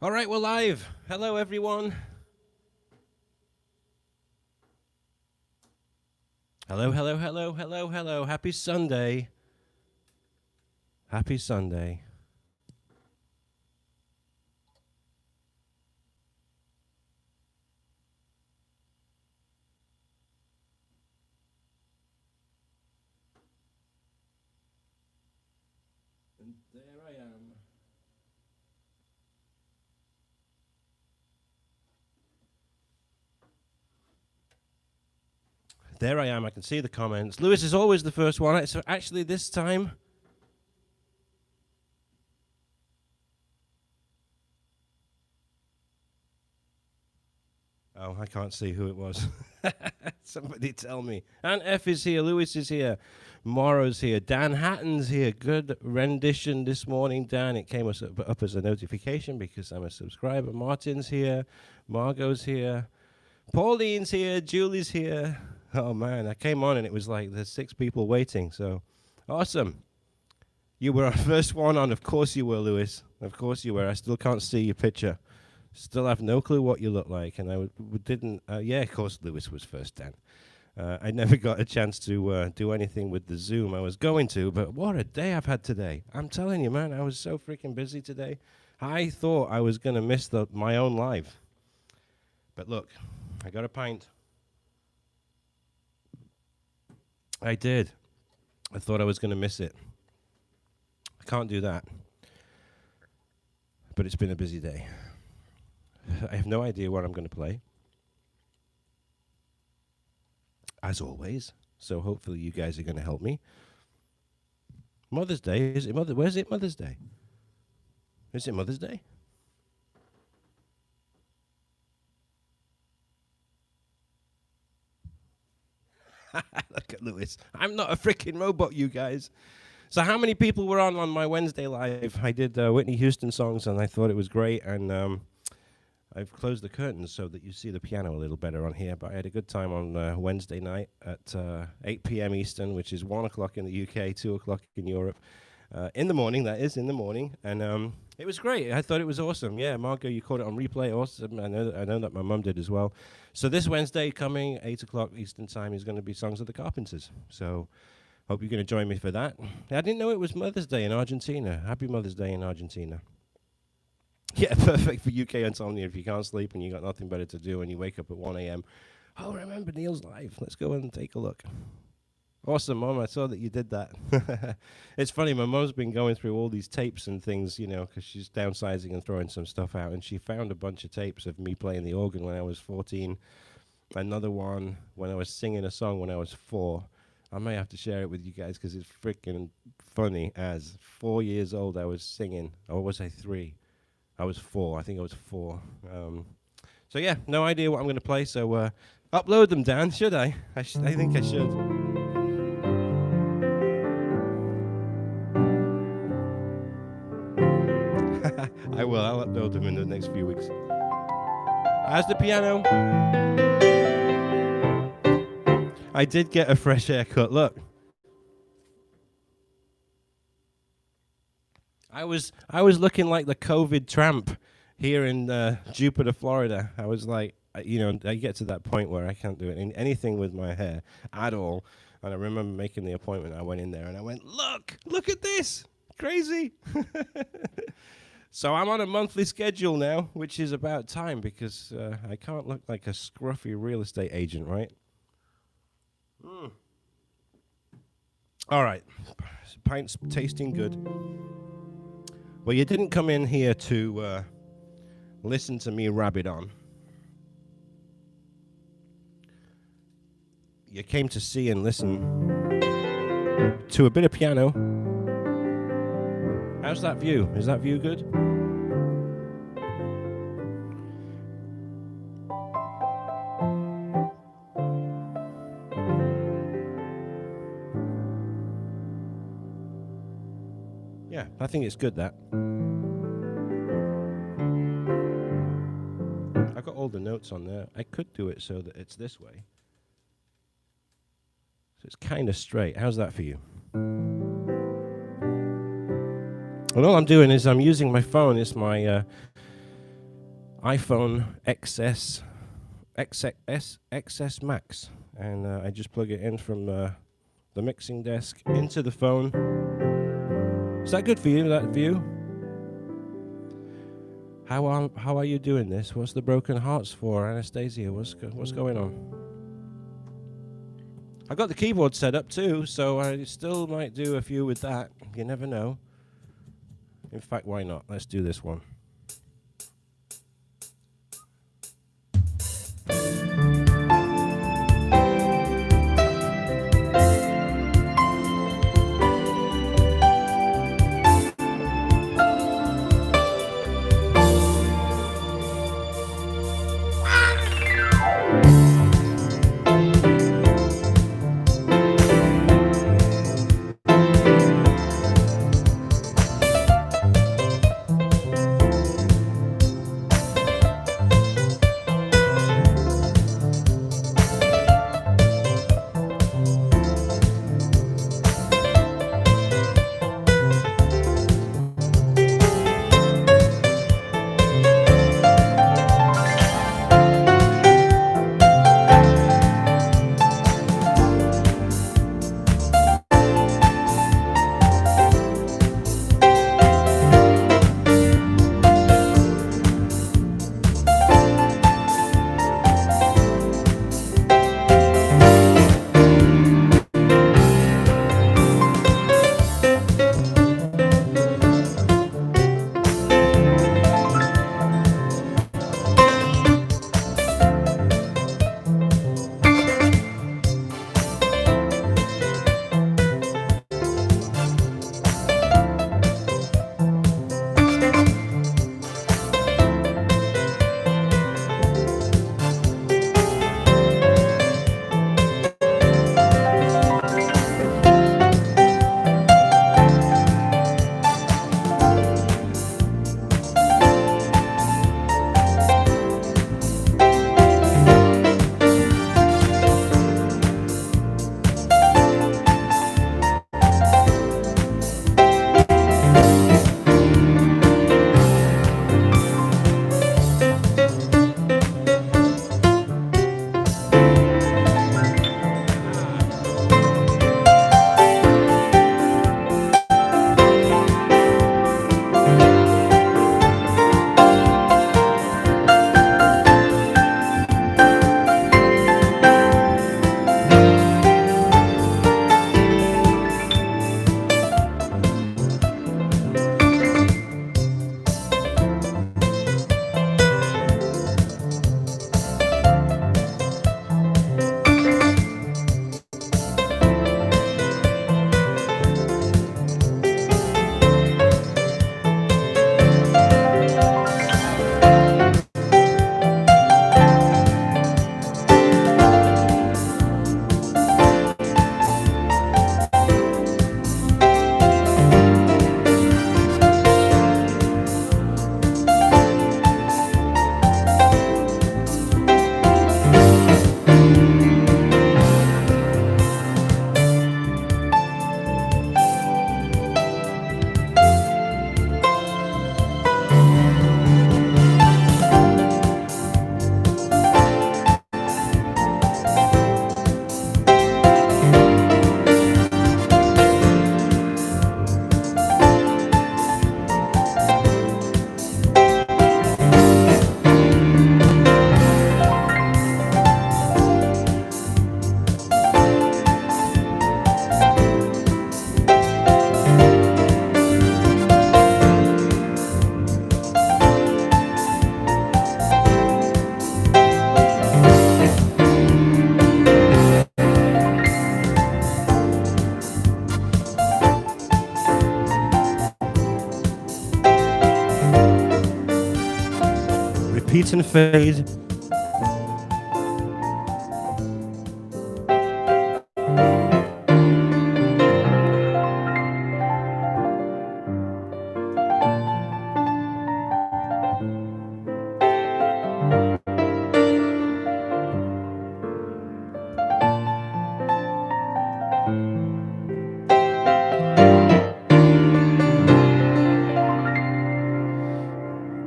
All right, we're live. Hello, everyone. Hello, hello, hello, hello, hello. Happy Sunday. Happy Sunday. And there I am. There I am. I can see the comments. Lewis is always the first one. So actually, this time. Oh, I can't see who it was. Somebody tell me. And F is here. Lewis is here. Morrow's here. Dan Hatton's here. Good rendition this morning, Dan. It came up as a notification because I'm a subscriber. Martin's here. Margot's here. Pauline's here. Julie's here. Oh, man. I came on and it was like there's 6 people waiting. So awesome. You were our first one on. Of course you were, Lewis. Of course you were. I still can't see your picture. Still have no clue what you look like, and I didn't. Yeah, of course, Lewis was first, Dan. I never got a chance to do anything with the Zoom. I was going to, but what a day I've had today. I'm telling you, man, I was so freaking busy today. I thought I was going to miss my own live. But look, I got a pint. I did. I thought I was going to miss it. I can't do that. But it's been a busy day. I have no idea what I'm going to play, as always. So hopefully you guys are going to help me. Mother's Day, is it Where's it Mother's Day? Is it Mother's Day? Look at Lewis. I'm not a freaking robot, you guys. So how many people were on my Wednesday live? I did Whitney Houston songs, and I thought it was great, and I've closed the curtains so that you see the piano a little better on here, but I had a good time on Wednesday night at 8 p.m. Eastern, which is 1 o'clock in the UK, 2 o'clock in Europe. In the morning, that is, in the morning. And it was great. I thought it was awesome. Yeah, Margot, you caught it on replay. Awesome. I know that my mum did as well. So this Wednesday coming, 8 o'clock Eastern time, is going to be Songs of the Carpenters. So hope you're going to join me for that. I didn't know it was Mother's Day in Argentina. Happy Mother's Day in Argentina. Yeah, perfect for UK insomnia if you can't sleep and you got nothing better to do and you wake up at 1 a.m. Oh, remember Neil's live. Let's go and take a look. Awesome, Mom. I saw that you did that. It's funny. My mom's been going through all these tapes and things, you know, because she's downsizing and throwing some stuff out. And she found a bunch of tapes of me playing the organ when I was 14. Another one when I was singing a song when I was 4. I may have to share it with you guys because it's freaking funny. As 4 years old, I was singing. Or was I 3? I was 4. I think I was 4. So yeah, no idea what I'm going to play. So upload them, Dan. Should I? I think I should. I will. I'll upload them in the next few weeks. How's the piano? I did get a fresh haircut. Look. I was looking like the COVID tramp here in Jupiter, Florida. I was like, you know, I get to that point where I can't do anything with my hair at all. And I remember making the appointment. I went in there and I went, look at this. Crazy. So I'm on a monthly schedule now, which is about time because I can't look like a scruffy real estate agent, right? All right. Pint's tasting good. Well, you didn't come in here to listen to me rabbit on. You came to see and listen to a bit of piano. How's that view? Is that view good? Yeah, I think it's good, that. I've got all the notes on there. I could do it so that it's this way. So it's kind of straight. How's that for you? And all I'm doing is I'm using my phone. It's my iPhone XS Max, and I just plug it in from the mixing desk into the phone. Is that good for you, that view? How are you doing this? What's the broken hearts for, Anastasia? What's going on? I got the keyboard set up too, so I still might do a few with that. You never know. In fact, why not? Let's do this one. Repeat and fade.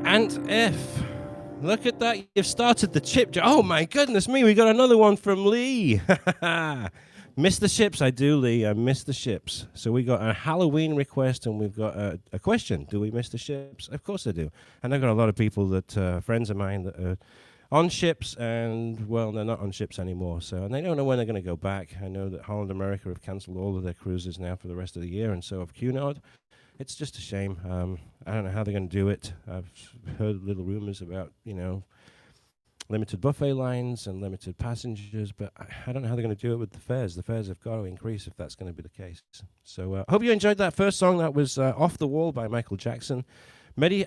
And F. Look at that. You've started the chip. Oh, my goodness me. We got another one from Lee. Miss the ships. I do, Lee. I miss the ships. So we got a Halloween request and we've got a question. Do we miss the ships? Of course I do. And I've got a lot of people that, friends of mine that are on ships and, well, they're not on ships anymore. So, and they don't know when they're going to go back. I know that Holland America have cancelled all of their cruises now for the rest of the year, and so have Cunard. It's just a shame. I don't know how they're going to do it. I've heard little rumors about, limited buffet lines and limited passengers, but I don't know how they're going to do it with the fares. The fares have got to increase if that's going to be the case. So I hope you enjoyed that first song. That was Off the Wall by Michael Jackson.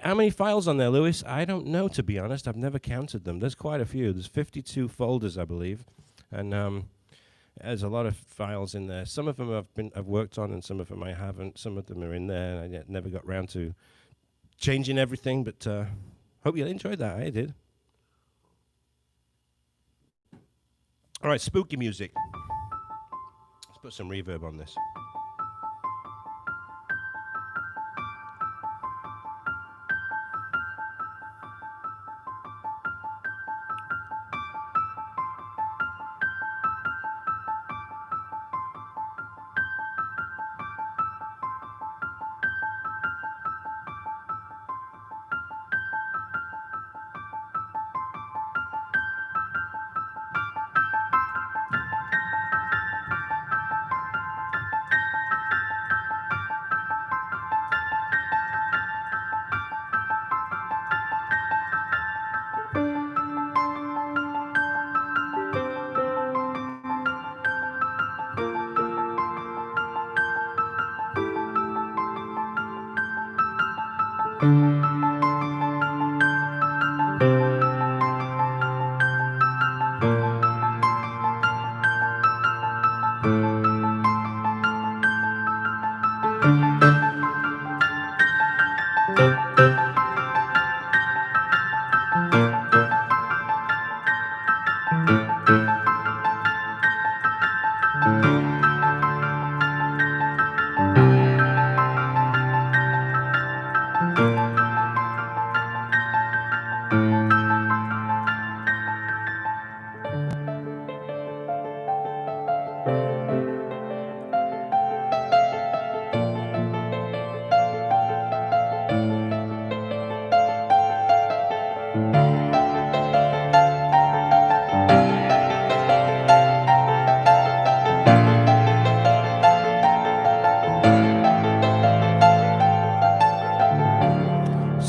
How many files on there, Lewis? I don't know, to be honest. I've never counted them. There's quite a few. There's 52 folders, I believe. And there's a lot of files in there. Some of them I've worked on, and some of them I haven't. Some of them are in there, and I never got round to changing everything. But hope you enjoyed that. I did. All right, spooky music. Let's put some reverb on this.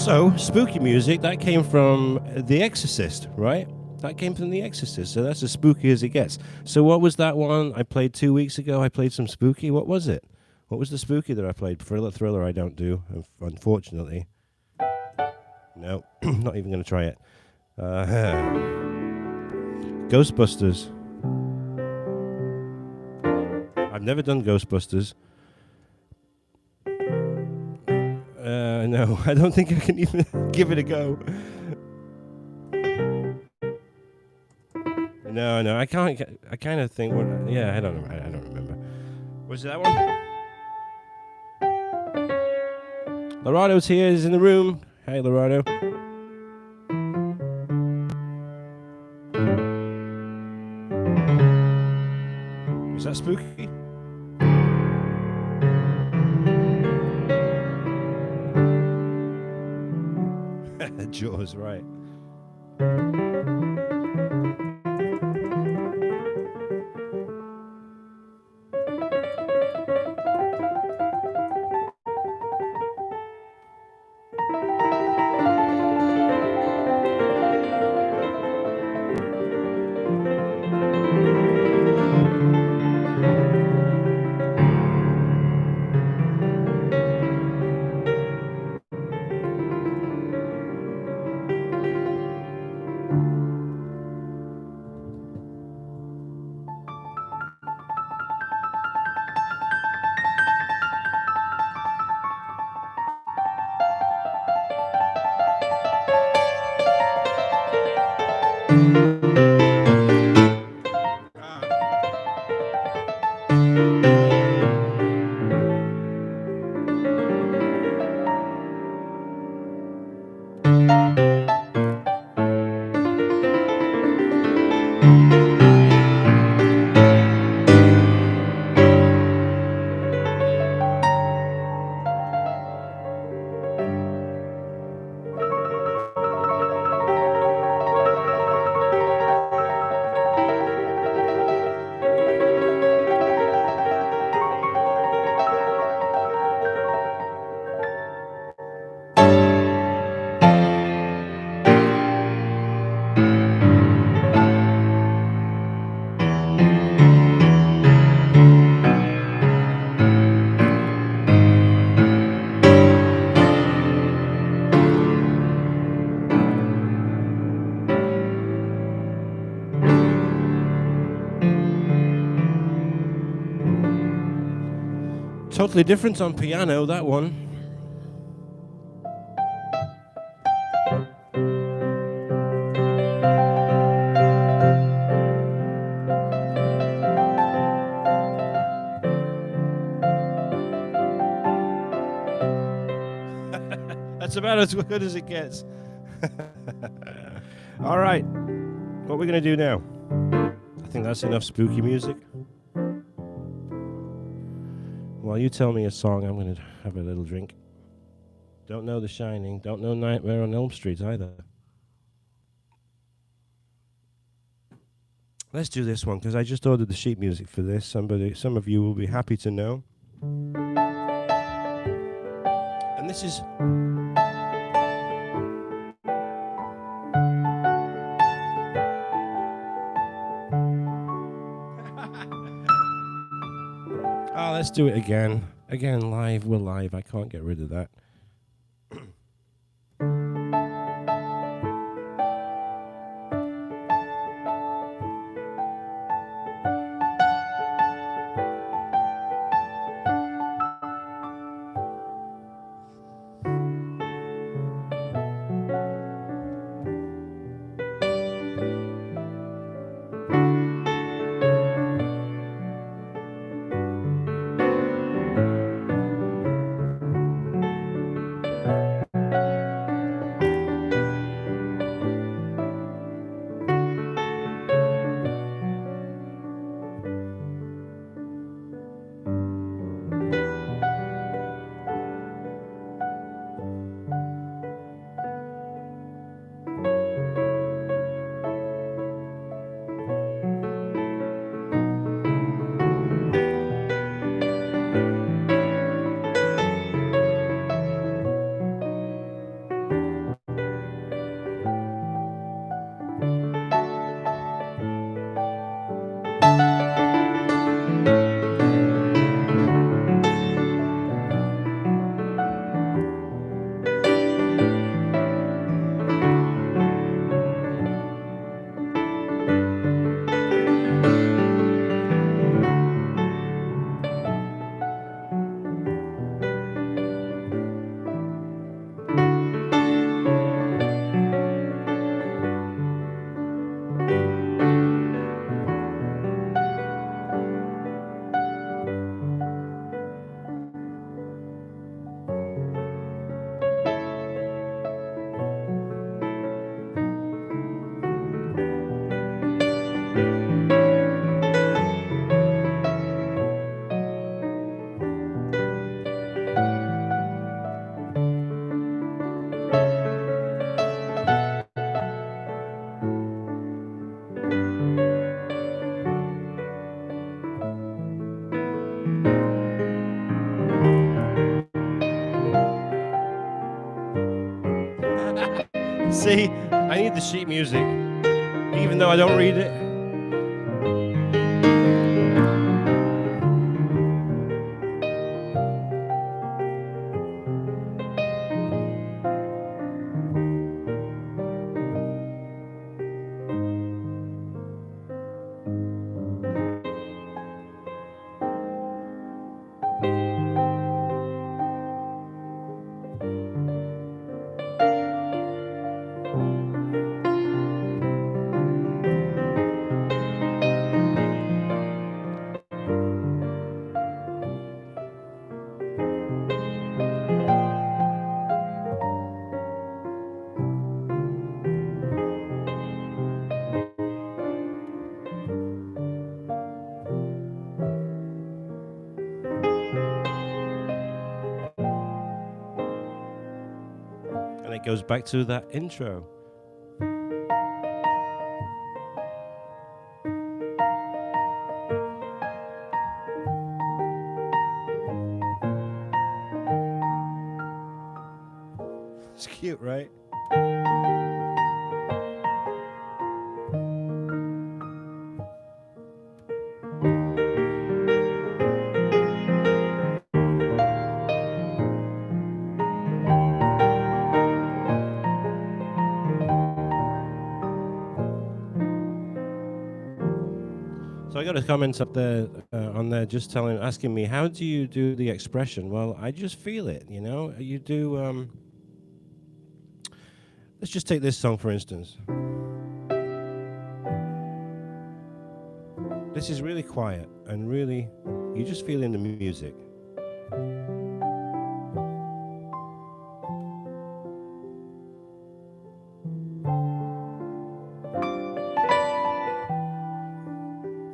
So, spooky music, that came from The Exorcist, right? That came from The Exorcist, so that's as spooky as it gets. So what was that one I played 2 weeks ago? I played some spooky. What was it? What was the spooky that I played? Thriller I don't do, unfortunately. No, not even going to try it. Ghostbusters. I've never done Ghostbusters. No, I don't think I can even give it a go. No, I can't. I kind of think. Yeah, I don't know. I don't remember. Was it that one? Lorado's here. He's in the room. Hey, Lorado. Was that spooky? Jaws, right. Totally different on piano, that one. That's about as good as it gets. All right, what are we going to do now? I think that's enough spooky music. While you tell me a song, I'm going to have a little drink. Don't know The Shining. Don't know Nightmare on Elm Street either. Let's do this one, because I just ordered the sheet music for this. Some of you will be happy to know. And this is... Oh, let's do it again. Again, live. We're live. I can't get rid of that. See, I need the sheet music, even though I don't read it. it goes back to that intro. It's cute, right? So I got a comment up there on there just asking me, how do you do the expression? Well, I just feel it, you know. You do. Let's just take this song for instance. This is really quiet and really, you just feel in the music.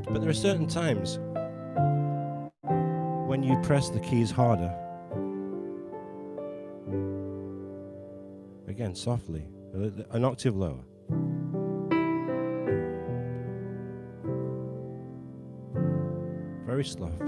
But there are certain times when you press the keys harder. Again, softly, an octave lower. Very soft.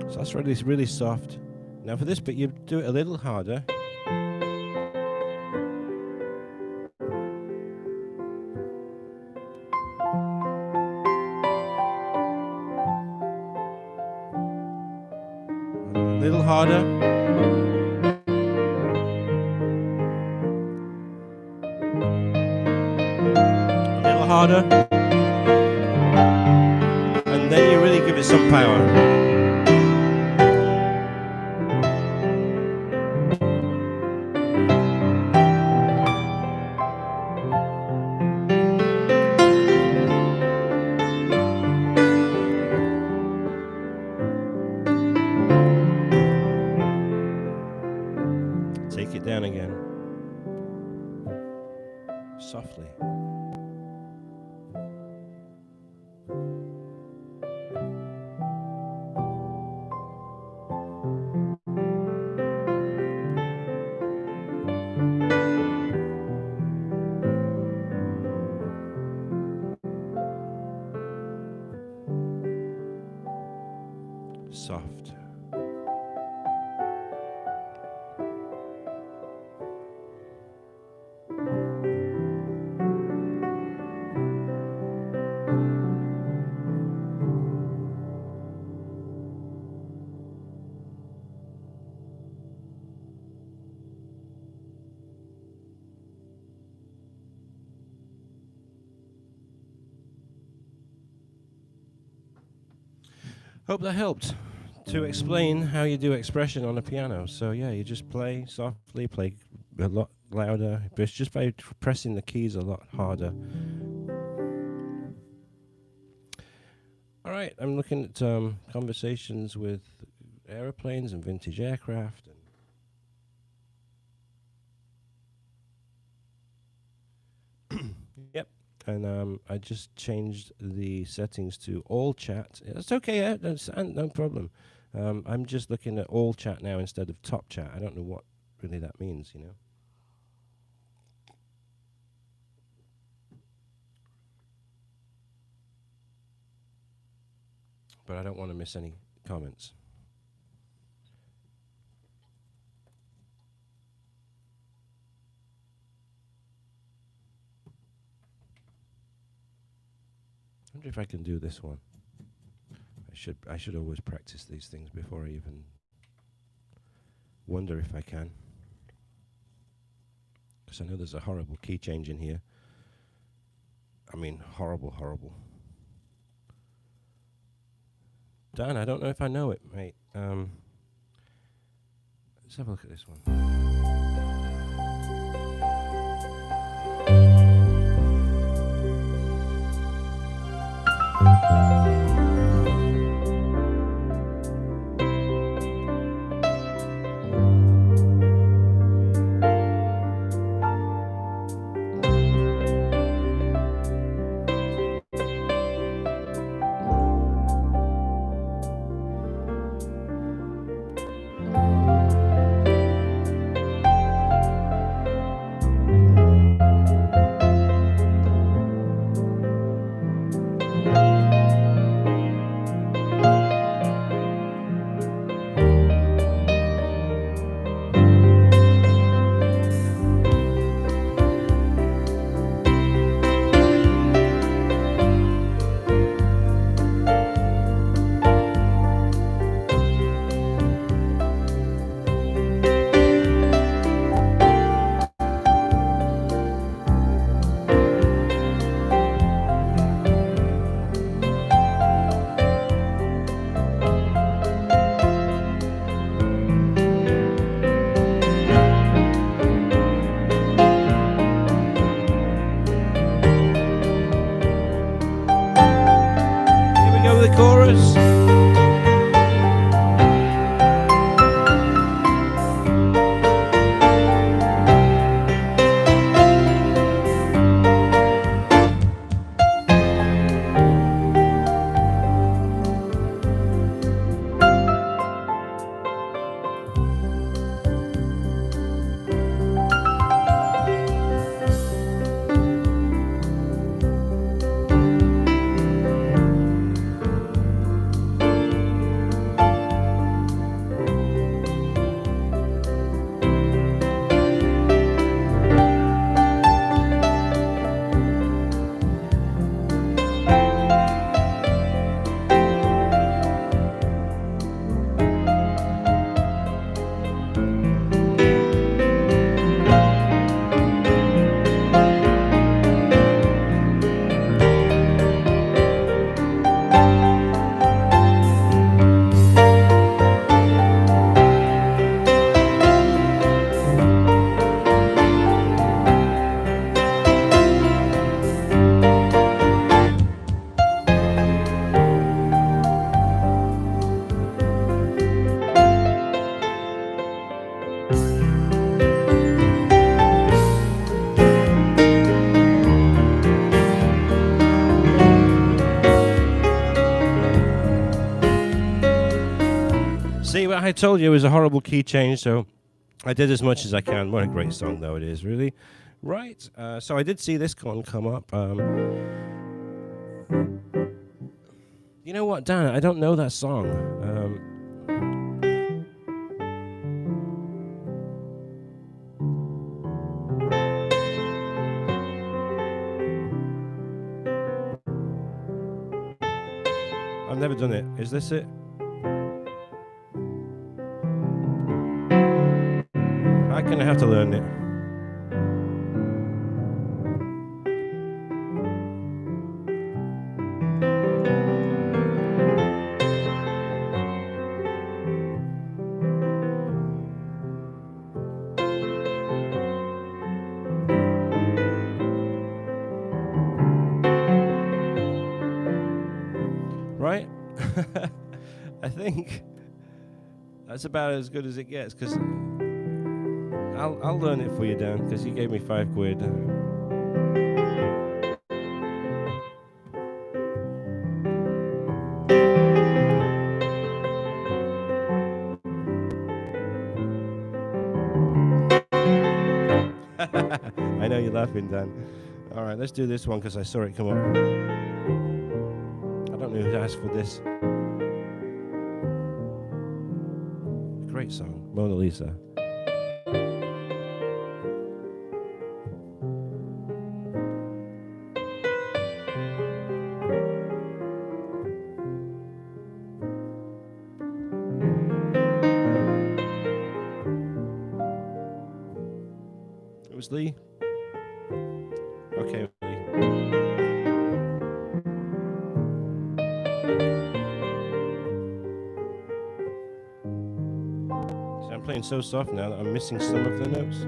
So that's really soft. Now for this bit, you do it a little harder. A little harder. A little harder. And then you really give it some power. Take it down again. Softly. Soft. Hope that helped to explain how you do expression on a piano. So yeah, you just play softly, play a lot louder, but it's just by pressing the keys a lot harder. All right, I'm looking at conversations with aeroplanes and vintage aircraft. Yep. And I just changed the settings to all chat. That's okay, yeah, that's no problem. I'm just looking at all chat now instead of top chat. I don't know what really that means, you know. But I don't want to miss any comments. I wonder if I can do this one. I should always practice these things before I even wonder if I can. Because I know there's a horrible key change in here. I mean, horrible. Dan, I don't know if I know it, mate. Let's have a look at this one. I told you it was a horrible key change, so I did as much as I can. What a great song, though, it is, really. Right, so I did see this one come up. You know what, Dan? I don't know that song. I've never done it. Is this it? I'm gonna have to learn it. Right? I think that's about as good as it gets, because I'll learn it for you, Dan, because you gave me £5. I know you're laughing, Dan. All right, let's do this one because I saw it come up. I don't know who asked for this. Great song, Mona Lisa. It was Lee. Okay, Lee. See, I'm playing so soft now that I'm missing some of the notes.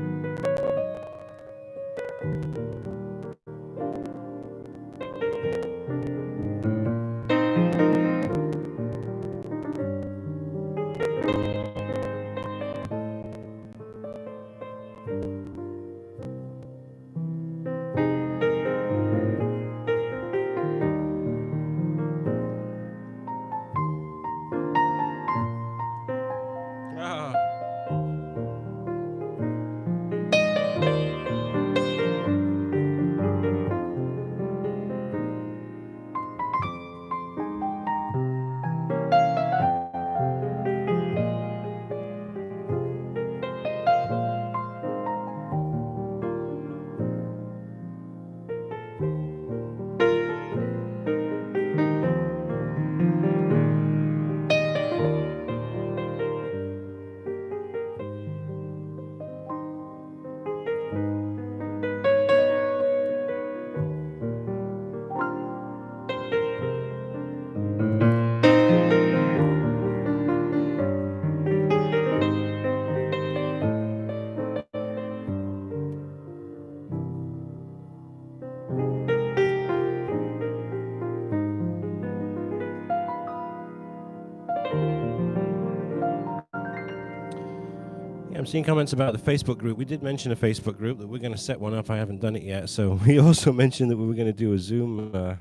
I'm seeing comments about the Facebook group. We did mention a Facebook group that we're going to set one up. I haven't done it yet. So we also mentioned that we were going to do a Zoom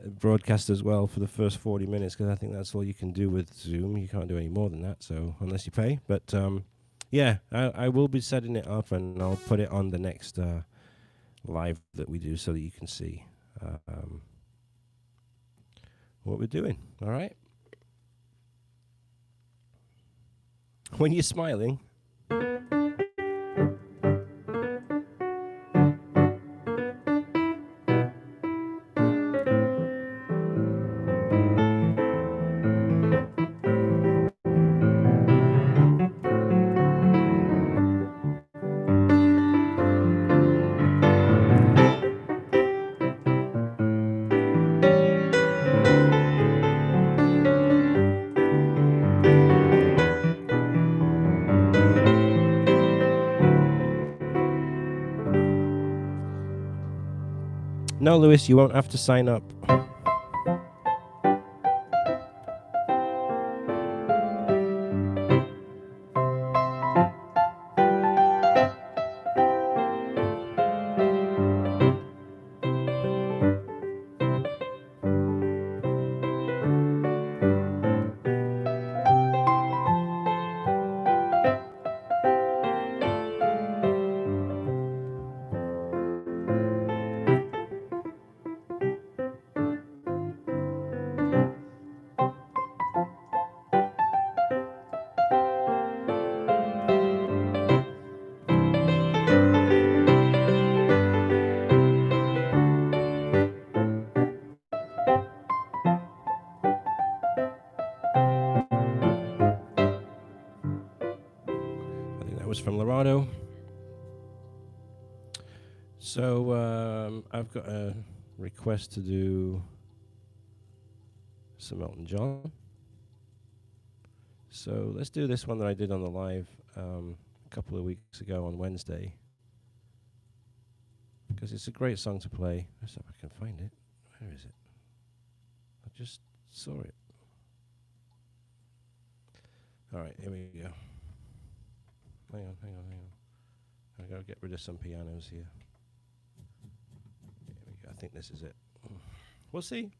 broadcast as well for the first 40 minutes, because I think that's all you can do with Zoom. You can't do any more than that, so unless you pay. But yeah, I will be setting it up, and I'll put it on the next live that we do so that you can see what we're doing. All right? When you're smiling. No, Lewis, you won't have to sign up. was from Laredo. So I've got a request to do some Elton John. So let's do this one that I did on the live a couple of weeks ago on Wednesday, because it's a great song to play. Let's see if I can find it. Where is it? I just saw it. All right, here we go. Hang on. I've got to get rid of some pianos here. Here we go. I think this is it. We'll see.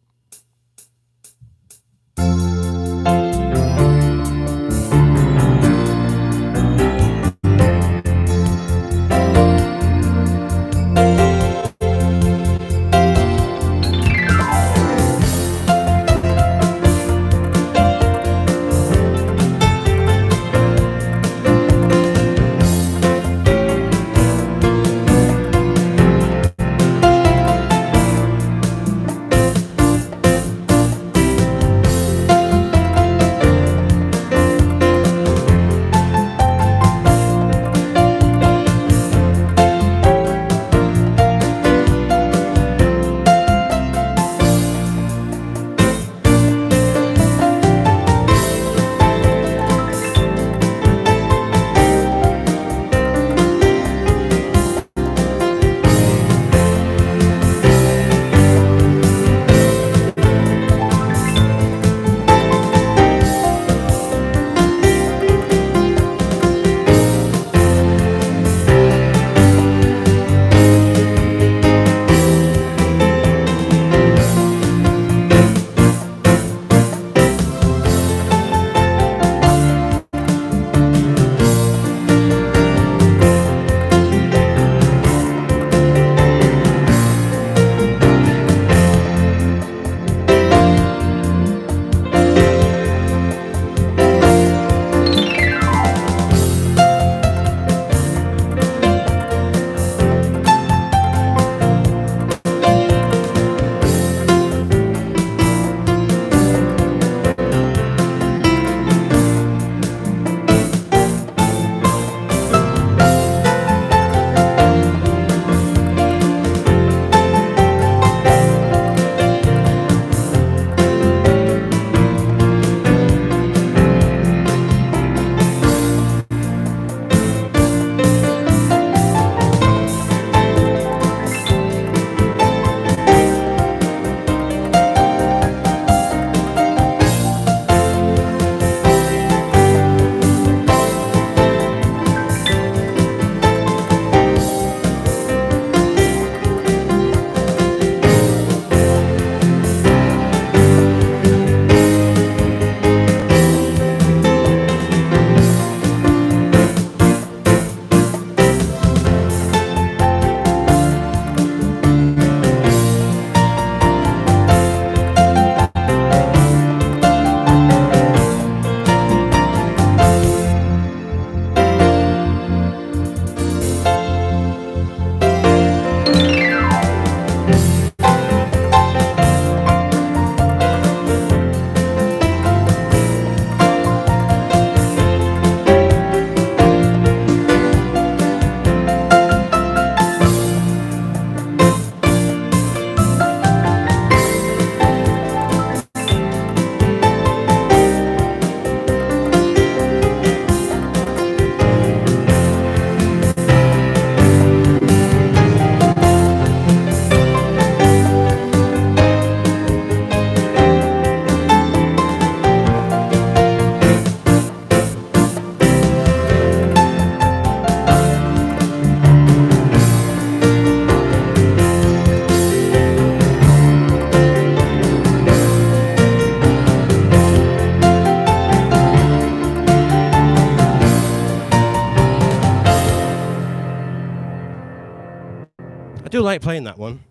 do like playing that one.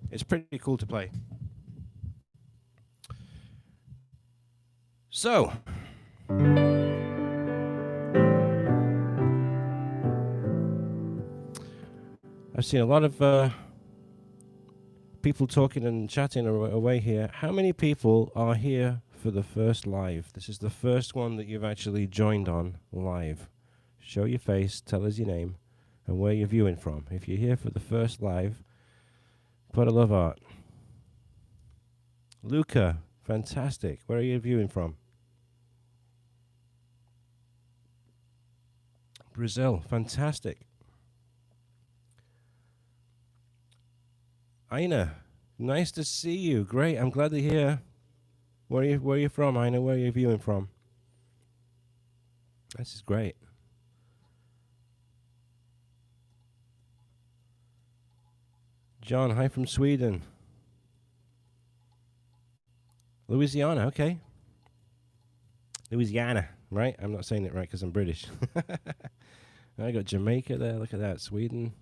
It's pretty cool to play. So, I've seen a lot of people talking and chatting away here. How many people are here for the first live? This is the first one that you've actually joined on live. show your face, tell us your name, and where you're viewing from. If you're here for the first live, put a love heart. Luca, fantastic. Where are you viewing from? Brazil, fantastic. Aina, nice to see you. Great, I'm glad to hear. Where are you from, Aina? Where are you viewing from? This is great. John, hi from Sweden. Louisiana, okay. Louisiana, right? I'm not saying it right because I'm British. I got Jamaica there, look at that. Sweden,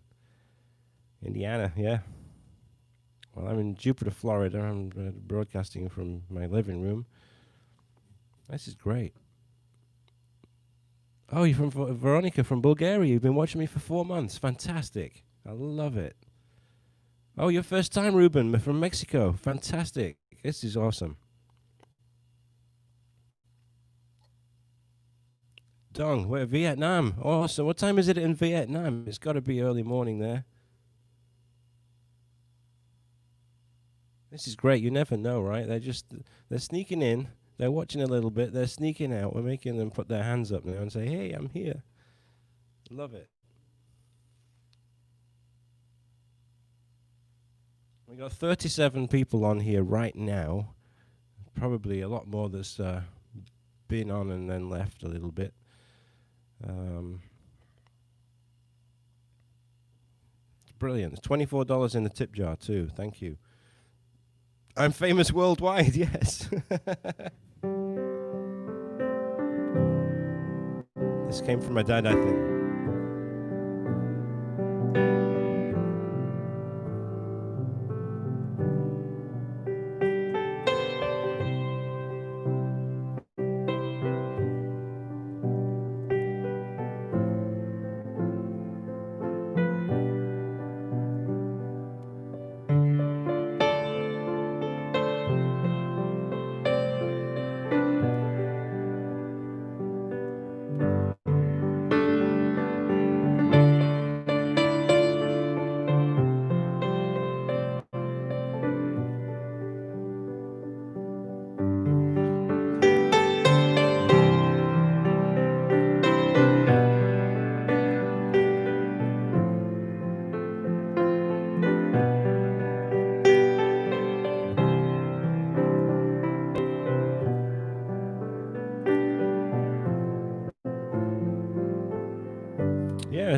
Indiana, yeah. Well, I'm in Jupiter, Florida. I'm broadcasting from my living room. This is great. Oh, you're from Veronica from Bulgaria. You've been watching me for 4 months. Fantastic. I love it. Oh, your first time, Ruben, from Mexico. Fantastic. This is awesome. Dong, where? Vietnam. Awesome. What time is it in Vietnam? It's got to be early morning there. This is great. You never know, right? They're sneaking in. They're watching a little bit. They're sneaking out. We're making them put their hands up now and say, hey, I'm here. Love it. We got 37 people on here right now. Probably a lot more that's been on and then left a little bit. Brilliant. It's $24 in the tip jar too. Thank you. I'm famous worldwide, yes. This came from my dad, I think.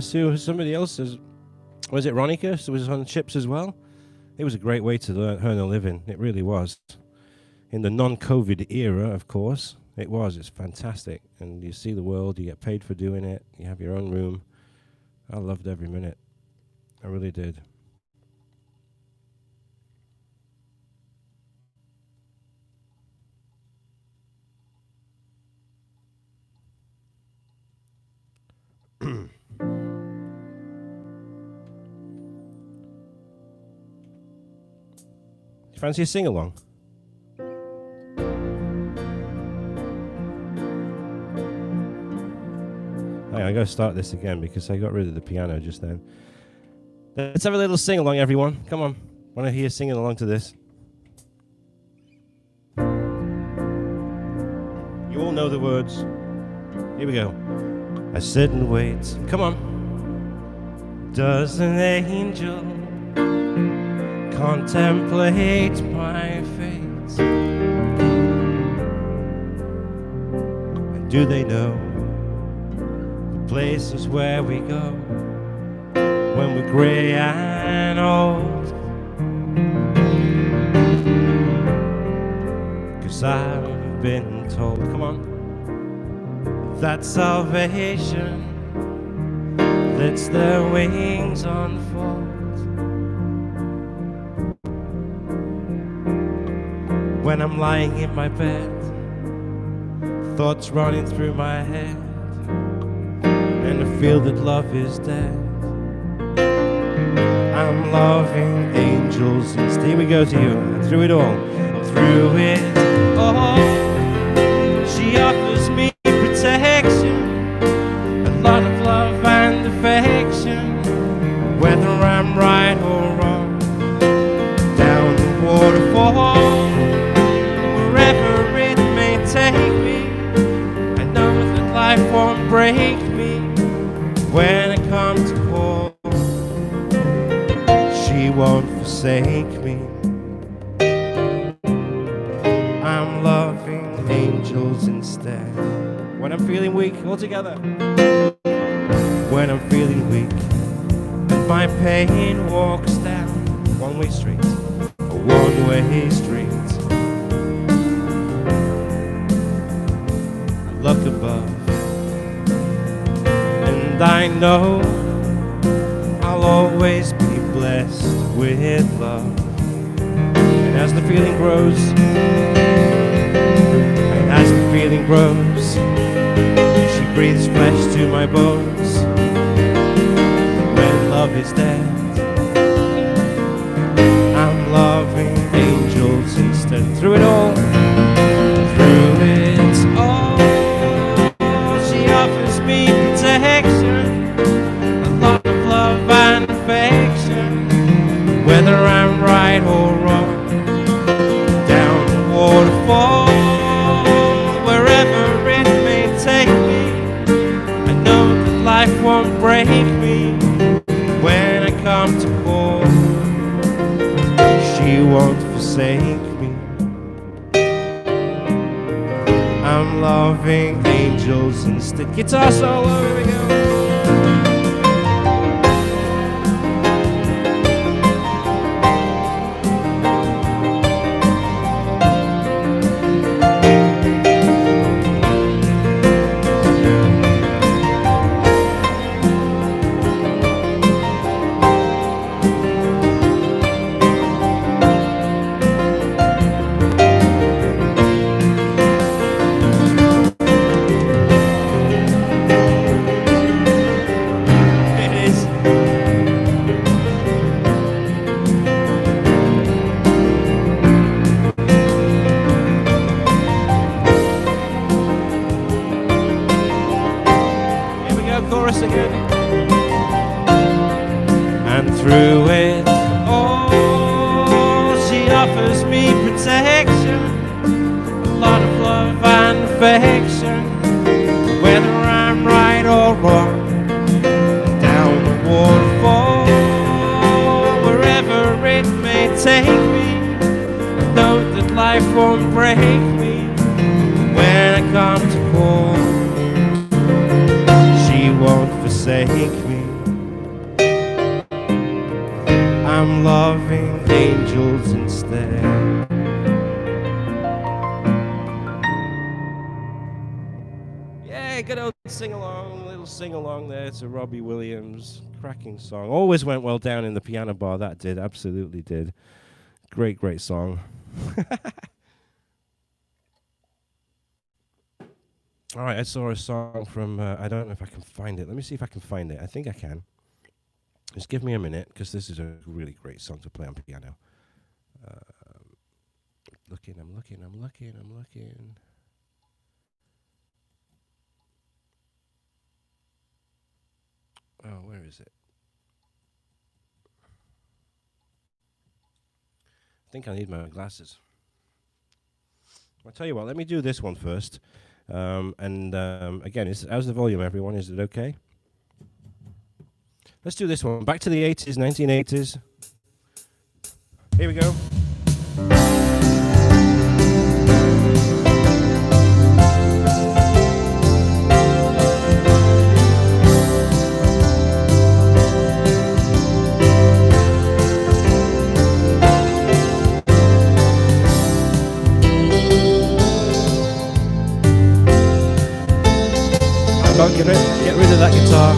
So somebody else was it Ronica? So was on chips as well. It was a great way to earn a living. It really was. In the non-COVID era, of course, it was. It's fantastic, and you see the world. You get paid for doing it. You have your own room. I loved every minute. I really did. Fancy a sing-along? I gotta start this again because I got rid of the piano just then. Let's have a little sing-along, everyone. Come on. Want to hear singing along to this? You all know the words. Here we go. I sit and wait. Come on. Does an angel contemplate my fate? And do they know the places where we go when we're grey and old? 'Cause I've been told, come on, that salvation lets their wings unfold. When I'm lying in my bed, thoughts running through my head, and I feel that love is dead. I'm loving angels instead. Here we go to you. Through it all. Through it all, she offers me protection, a lot of me. I'm loving angels instead. When I'm feeling weak, all together. When I'm feeling weak and my pain walks down one-way street, a one-way street. I look above and I know I'll always be blessed with love. And as the feeling grows, and as the feeling grows, she breathes flesh to my bones. When love is dead, I'm loving angels instead. Through it all, she offers me protection, a lot of love and affection. Whether I'm right or wrong, down the waterfall, wherever it may take me, I know that life won't break me. When I come to call, she won't forsake me. I'm loving angels instead. Guitar solo, here we go. Through it all, she offers me protection, a lot of love and affection. Whether I'm right or wrong, down the waterfall, wherever it may take me, I know that life won't break me. When I come to call, she won't forsake me. I'm loving angels instead. Yeah, good old sing-along, little sing-along there to Robbie Williams. Cracking song. Always went well down in the piano bar, that did, absolutely did. Great, great song. All right, I saw a song from, I don't know if I can find it. Let me see if I can find it. I think I can. Just give me a minute, because this is a really great song to play on piano. I'm looking. Oh, where is it? I think I need my glasses. I'll tell you what, let me do this one first. Again, how's the volume, everyone? Is it okay? Let's do this one. Back to the 80s, 1980s. Here we go. I can't get rid of that guitar.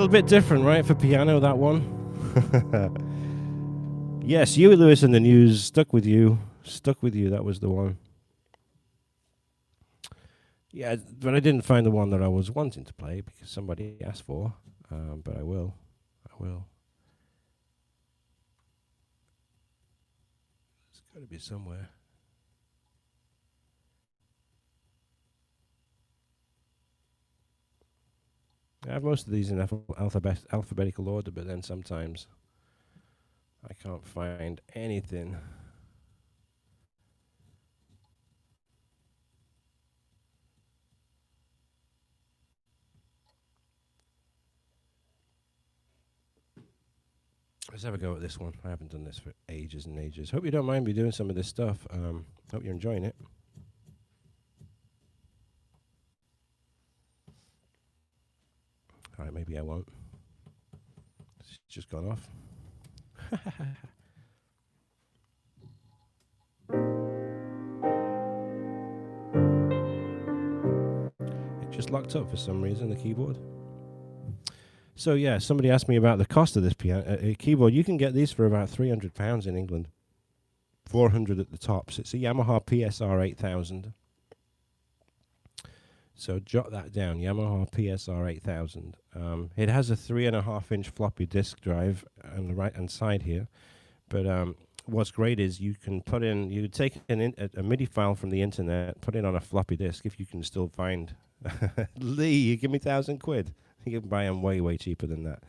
little bit different, right, for piano, that one? Yes, Huey Lewis and the News, Stuck With You. Stuck With You, that was the one. Yeah, but I didn't find the one that I was wanting to play because somebody asked for. But I will. It's got to be somewhere. I have most of these in alphabetical order, but then sometimes I can't find anything. Let's have a go at this one. I haven't done this for ages and ages. Hope you don't mind me doing some of this stuff. Hope you're enjoying it. All right, maybe I won't. It's just gone off. It just locked up for some reason, the keyboard. So yeah, somebody asked me about the cost of this keyboard. You can get these for about £300 in England. 400 at the tops. It's a Yamaha PSR 8000. So jot that down, Yamaha PSR 8000. It has a 3.5-inch floppy disk drive on the right-hand side here. But what's great is you can put in, you take a MIDI file from the internet, put it on a floppy disk if you can still find. Lee, you give me £1,000. You can buy them way, way cheaper than that.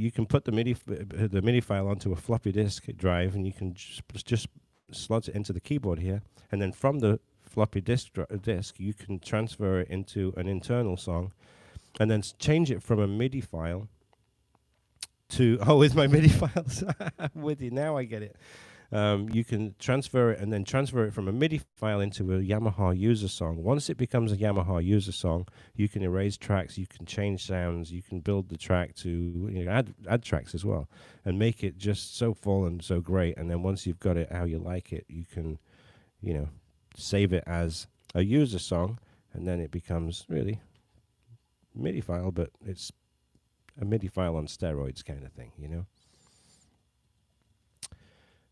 You can put the MIDI file onto a floppy disk drive, and you can just slot it into the keyboard here. And then from the floppy disk, you can transfer it into an internal song, and then change it from a MIDI file to with my MIDI files. With you now, I get it. You can transfer it and then transfer it from a MIDI file into a Yamaha user song. Once it becomes a Yamaha user song, you can erase tracks, you can change sounds, you can build the track to add tracks as well, and make it just so full and so great. And then once you've got it how you like it, you can, save it as a user song, and then it becomes really MIDI file, but it's a MIDI file on steroids kind of thing,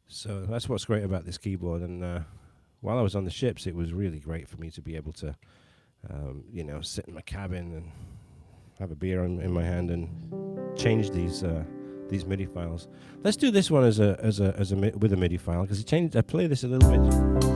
So that's what's great about this keyboard. And while I was on the ships, it was really great for me to be able to, sit in my cabin and have a beer in my hand and change these MIDI files. Let's do this one with a MIDI file, because I play this a little bit.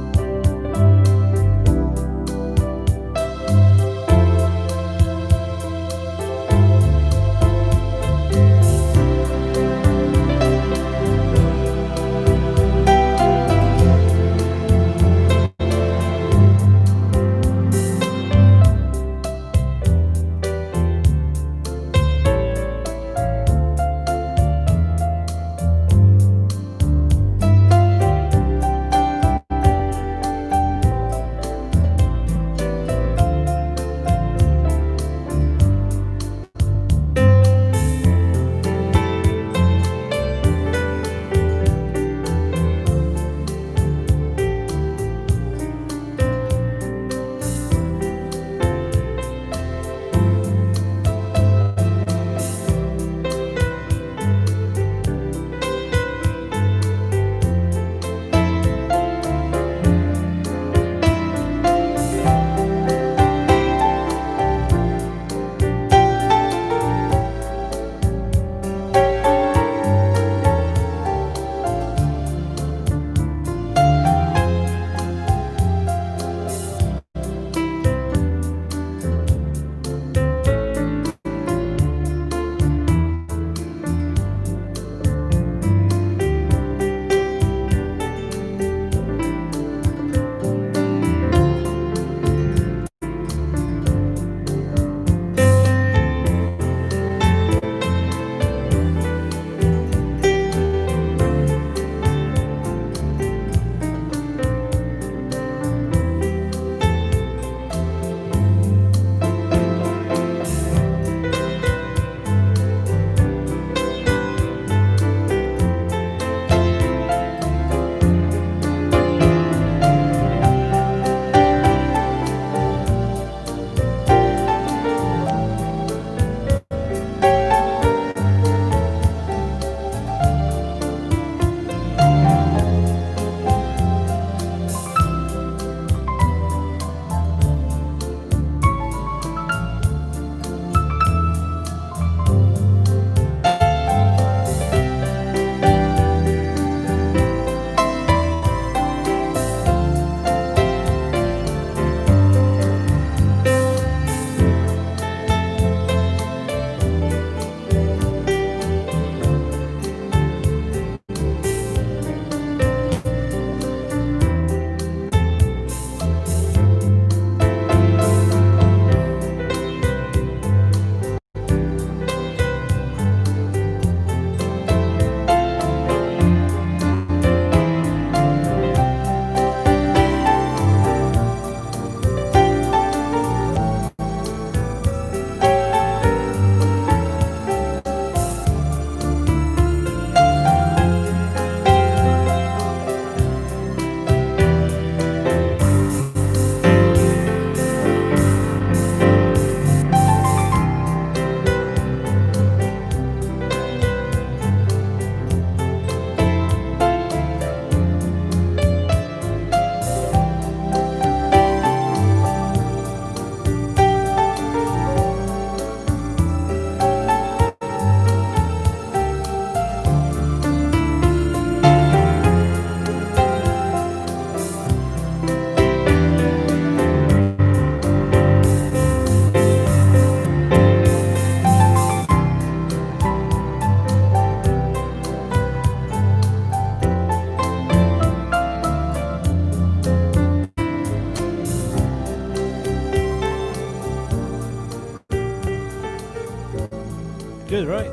good, right?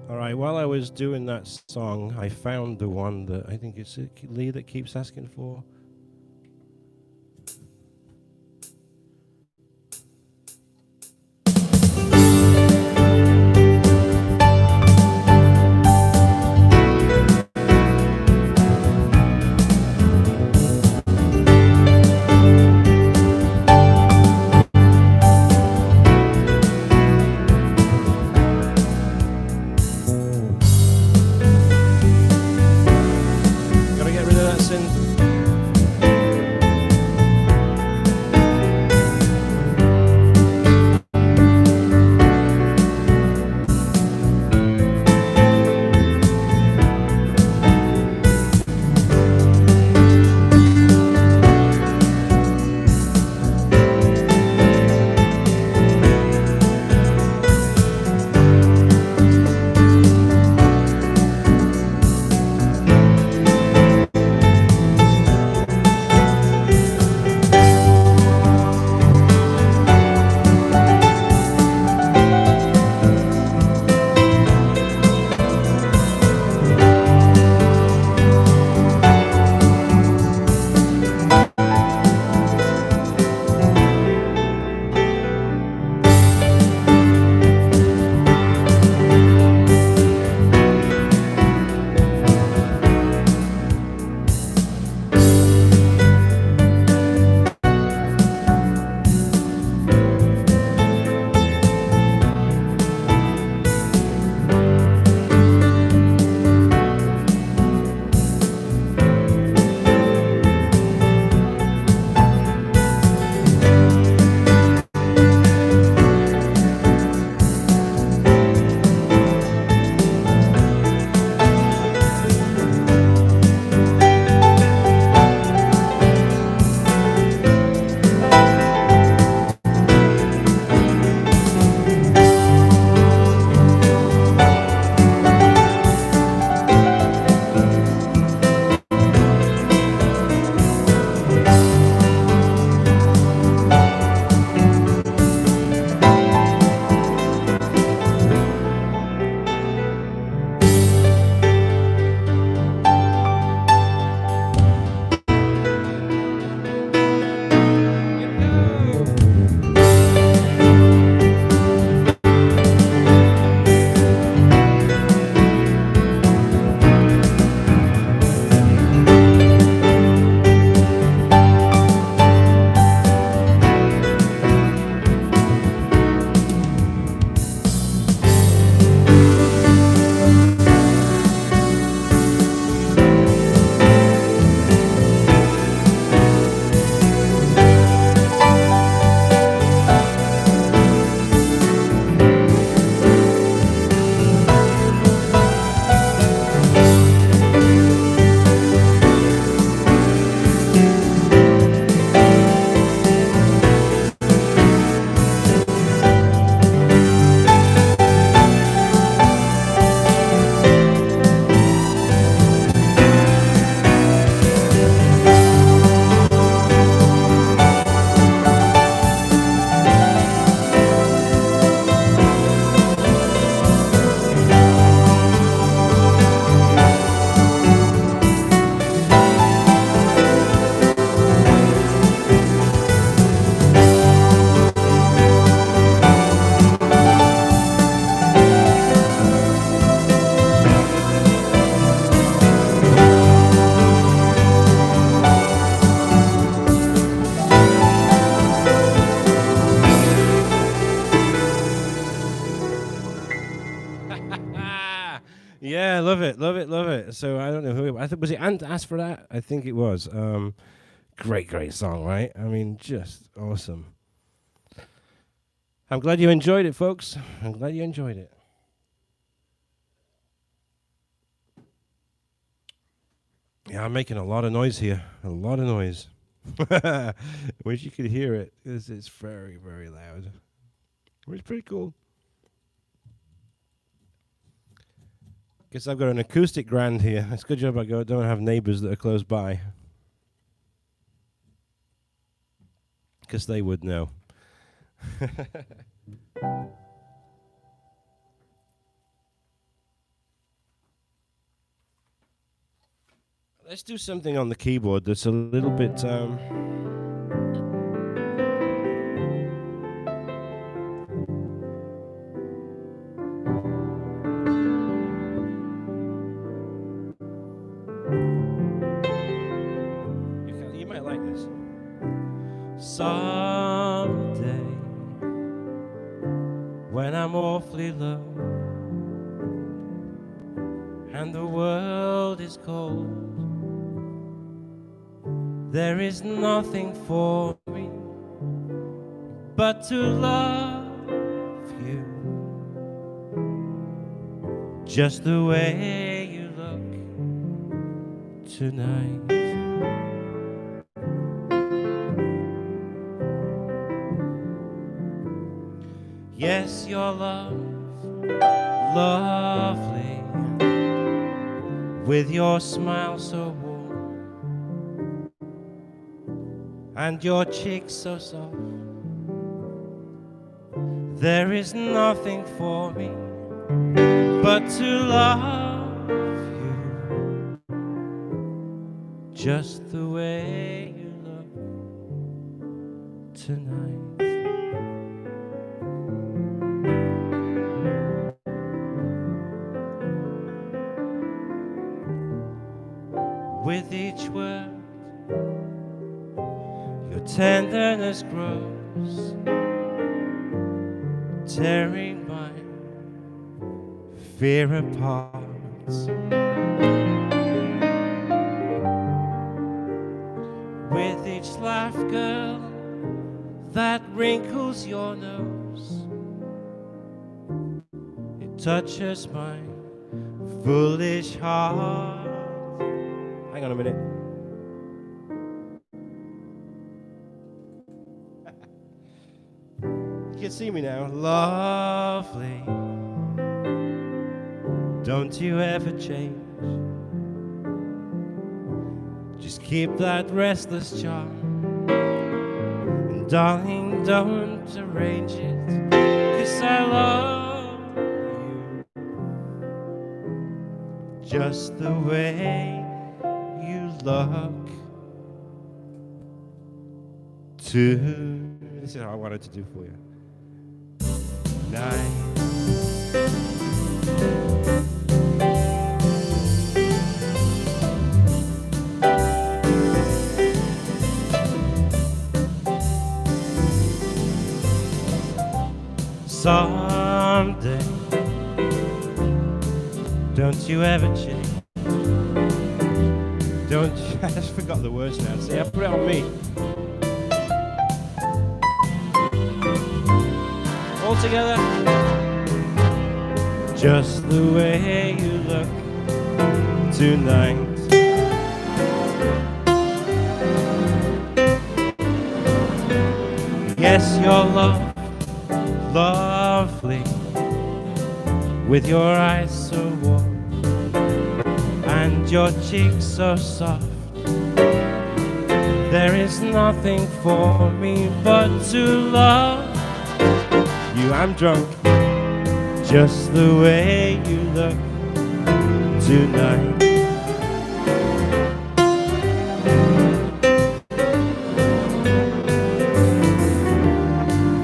All right, while I was doing that song, I found the one that I think it's Lee that keeps asking for. Gotta get rid of that synth. Yeah, love it, love it, love it. So I don't know who I think was it Ant asked for that? I think it was. Great song, right? I mean, just awesome. I'm glad you enjoyed it, folks. I'm glad you enjoyed it. Yeah, I'm making a lot of noise here. A lot of noise. Wish you could hear it, because it's very, very loud. It's pretty cool. Guess I've got an acoustic grand here. It's a good job I don't have neighbors that are close by. because they would know. Let's do something on the keyboard that's a little bit... you might like this. Someday, when I'm awfully low and the world is cold, there is nothing for me but to love you just the way you look tonight. Yes, your love, lovely, with your smile so warm and your cheeks so soft. There is nothing for me but to love you just the way you look tonight. With each word, your tenderness grows, tearing my fear apart. With each laugh, girl, that wrinkles your nose, it touches my foolish heart. Hang on a minute. You can see me now. Lovely, don't you ever change. Just keep that restless charm, and darling, don't arrange it, 'cause I love you just the way you look tonight. This is how I wanted to do for you. Someday, don't you ever change. Don't you, I just forgot the words now. See, I put it on me. All together. Just the way you look tonight. Yes, your love, lovely, with your eyes so warm and your cheeks so soft. There is nothing for me but to love you. I'm drunk, just the way you look tonight.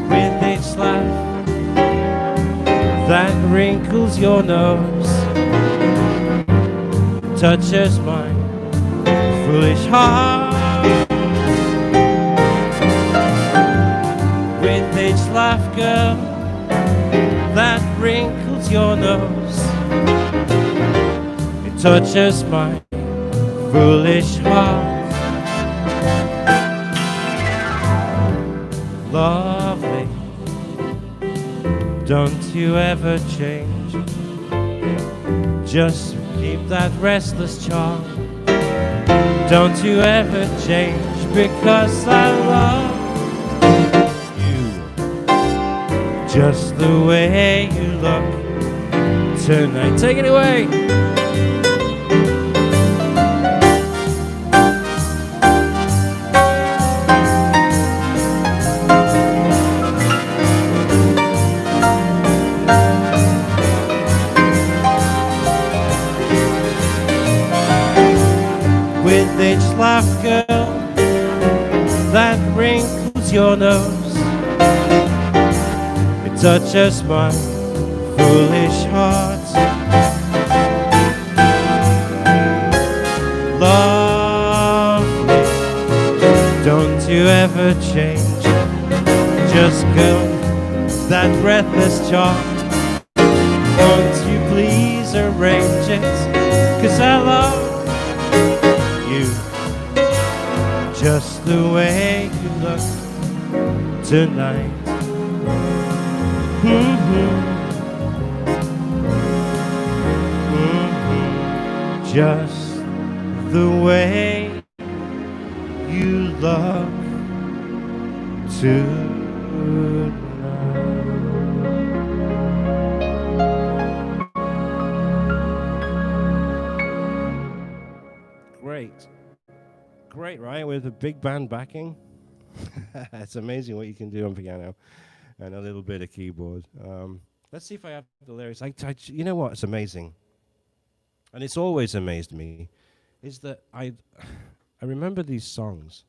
With each laugh that wrinkles your nose, touches my foolish heart. With each laugh, girl, that wrinkles your nose, it touches my foolish heart. Lovely, don't you ever change. Just keep that restless charm. Don't you ever change, because I love just the way you look tonight. Take it away. vintage laugh, girl, that wrinkles your nose. It touches my foolish heart. Lovely, don't you ever change. Just go that breathless charm. Won't you please arrange it? 'Cause I love you just the way you look tonight. Just the way you look tonight. Great, right? With a big band backing. It's amazing what you can do on piano and a little bit of keyboard. Let's see if I have the lyrics. You know what's amazing? And it's always amazed me, is that I remember these songs,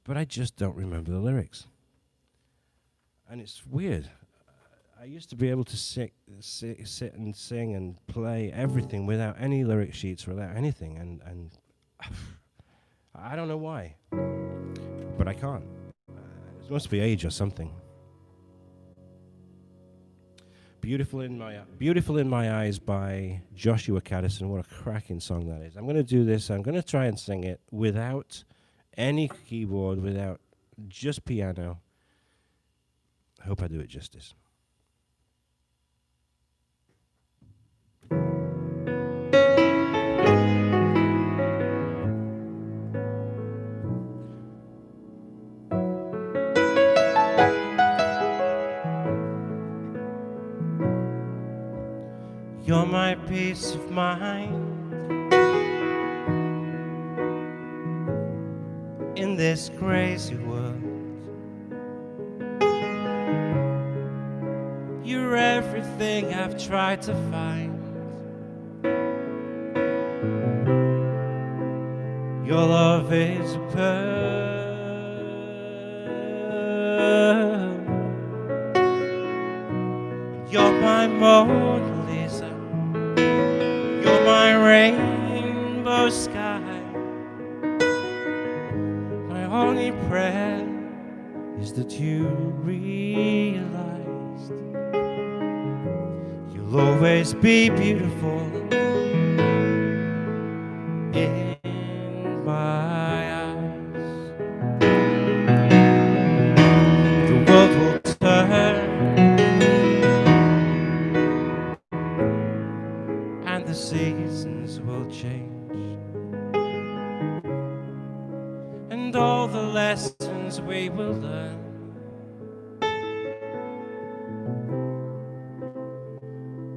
but I just don't remember the lyrics. And it's weird. I used to be able to sit and sing and play everything without any lyric sheets, without anything, and I don't know why, but I can't. It must be age or something. Beautiful in My Eyes by Joshua Caddison. What a cracking song that is. I'm going to do this. I'm going to try and sing it without any keyboard, without just piano. I hope I do it justice. You're my peace of mind in this crazy world. You're everything I've tried to find. Your love is a pearl. You're my Mona Lisa. You're my rainbow sky. My only prayer is that you realized you'll always be beautiful in my eyes. The world will turn and the seasons will change, and all the lessons we will learn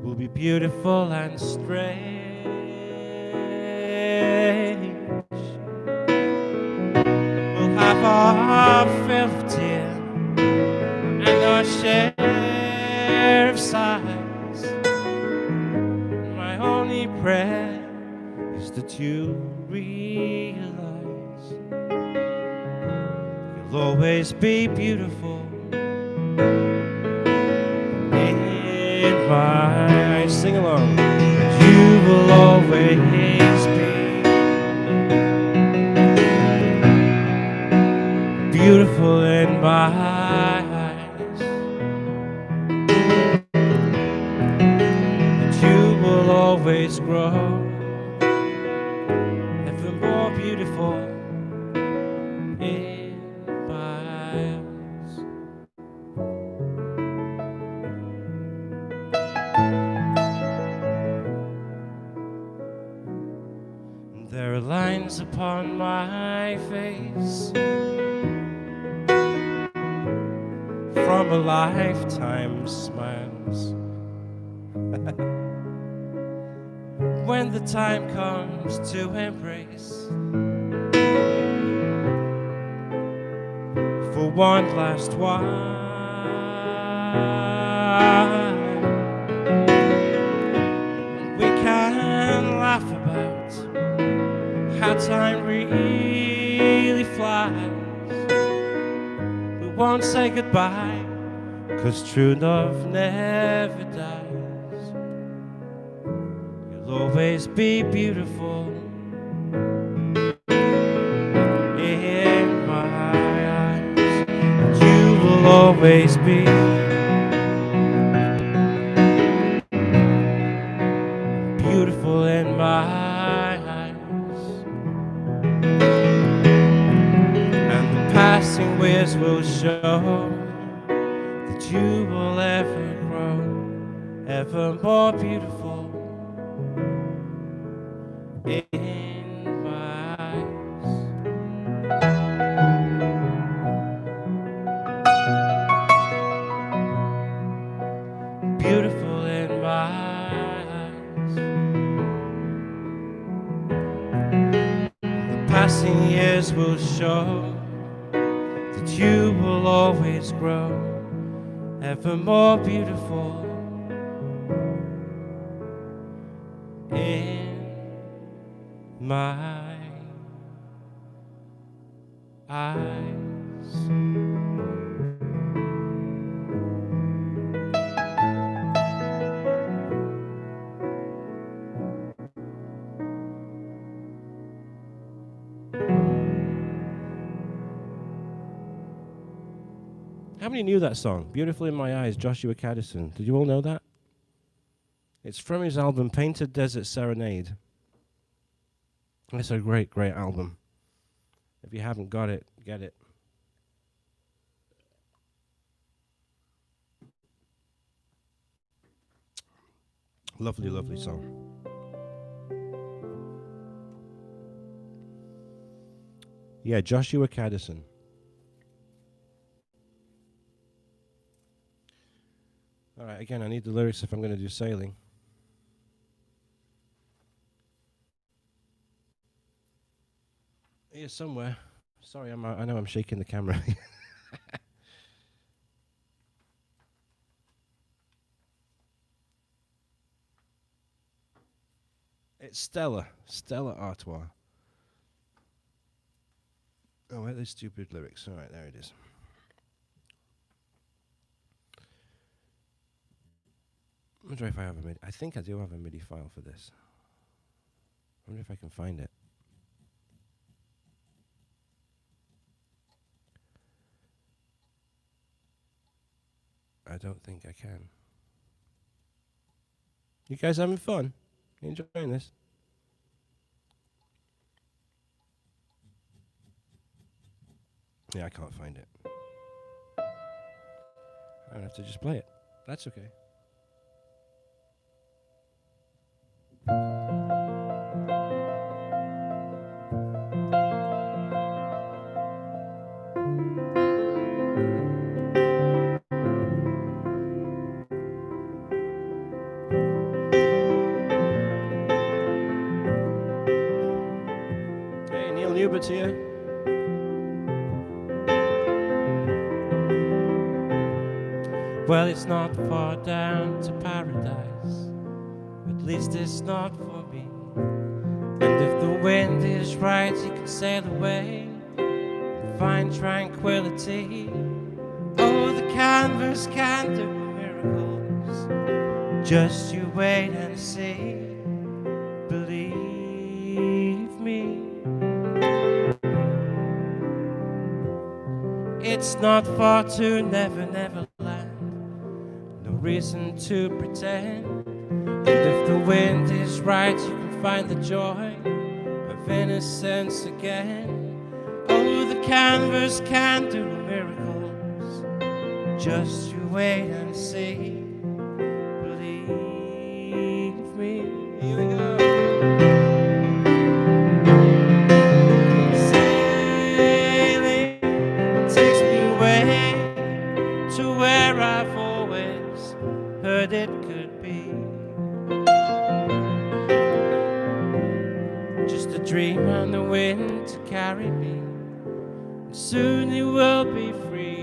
will be beautiful and strange. We'll have our fill of tears and our share of sighs. My only prayer is that you realize you'll always be beautiful in my eyes. Sing along. You will always be beautiful in my eyes. And you will always grow ever more beautiful in my eyes. There are lines upon my face from a lifetime's smiles. When the time comes to embrace for one last while, we can laugh about how time really eyes. We won't say goodbye, 'cause true love never dies. You'll always be beautiful in my eyes, and you will always be beautiful in my eyes. And the passing years will show that you will ever grow ever more beautiful in my eyes. Beautiful in my eyes. The passing years will show that you will always grow ever more beautiful in my eyes. How many knew that song? Beautiful in My Eyes, Joshua Caddison. Did you all know that? It's from his album Painted Desert Serenade. It's a great, great album. If you haven't got it, get it. Lovely, lovely song. Yeah, Joshua Caddison. All right, again, I need the lyrics if I'm going to do sailing. Here somewhere. Sorry, I know I'm shaking the camera. It's Stella Artois. Oh, where are those stupid lyrics? All right, there it is. I wonder if I have a MIDI. I think I do have a MIDI file for this. I wonder if I can find it. I don't think I can. You guys having fun? You enjoying this? Yeah, I can't find it. I'm gonna have to just play it. That's okay. Hey, Neil Newbert's here. Well, it's not far down to paradise. At least it's not for me. And if the wind is right, you can sail away and find tranquility. Oh, the canvas can do miracles. Just you wait and see. Believe me. It's not far to Never, Never Land. No reason to pretend. And if the wind is right, you can find the joy of innocence again. Oh, the canvas can do miracles. Just you wait and see. Believe me. Here we go. Sailing takes me away to where I've always heard it could be. Just a dream and the wind to carry me, and soon you will be free.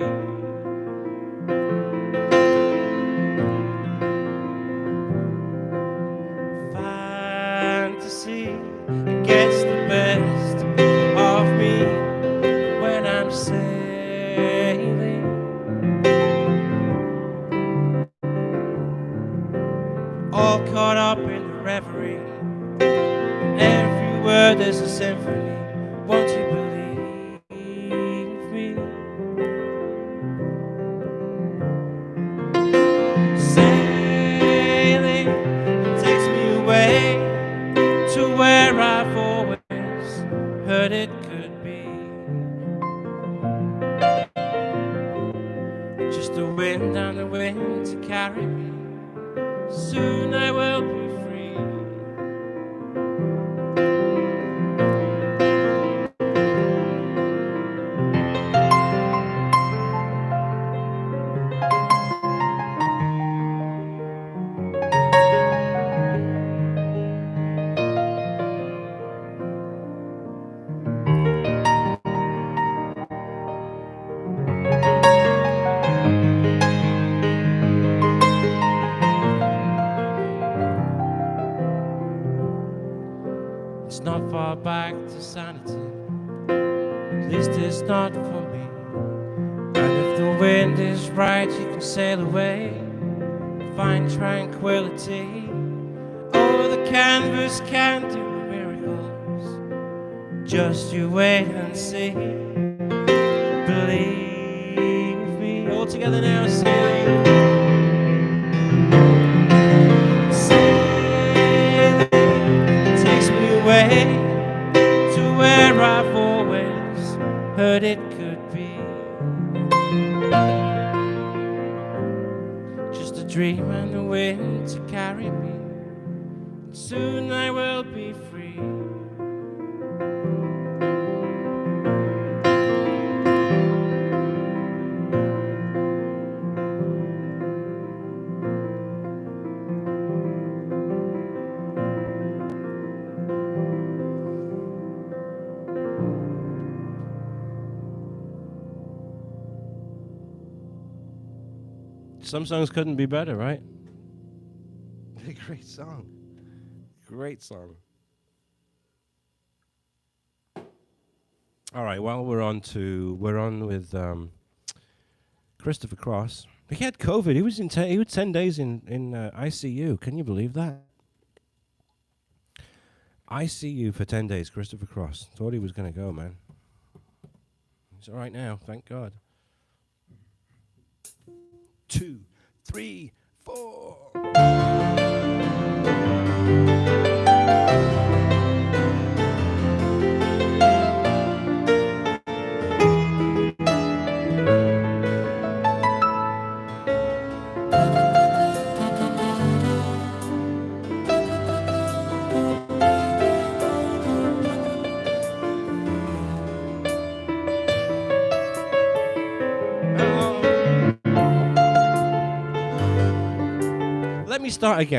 Fantasy, it gets the best of me when all caught up in the reverie. Every word is a symphony. Won't you believe me? Sailing takes me away to where I've always heard it could be. Just the wind and the wind to carry me. Soon I will be free. It's not far back to sanity, at least it's not for me. And if the wind is right, you can sail away, find tranquility. Oh, the canvas can do miracles, just you wait and see. Believe me, all together now, sailing. Way to where I've always heard it could be. Just a dream and the wind to carry me. Soon I will be free. Some songs couldn't be better, right? A great song. Great song. All right, well, we're on with Christopher Cross. He had COVID. He was 10 days in ICU. Can you believe that? ICU for 10 days, Christopher Cross. Thought he was going to go, man. He's all right now, thank God. 2, 3, 4.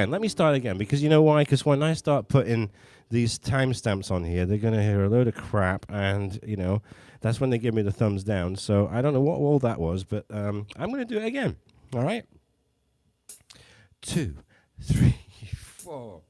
Let me start again, because you know why? Because when I start putting these timestamps on here, they're going to hear a load of crap, and, you know, that's when they give me the thumbs down. So I don't know what all that was, but I'm going to do it again. All right? 2, 3, 4.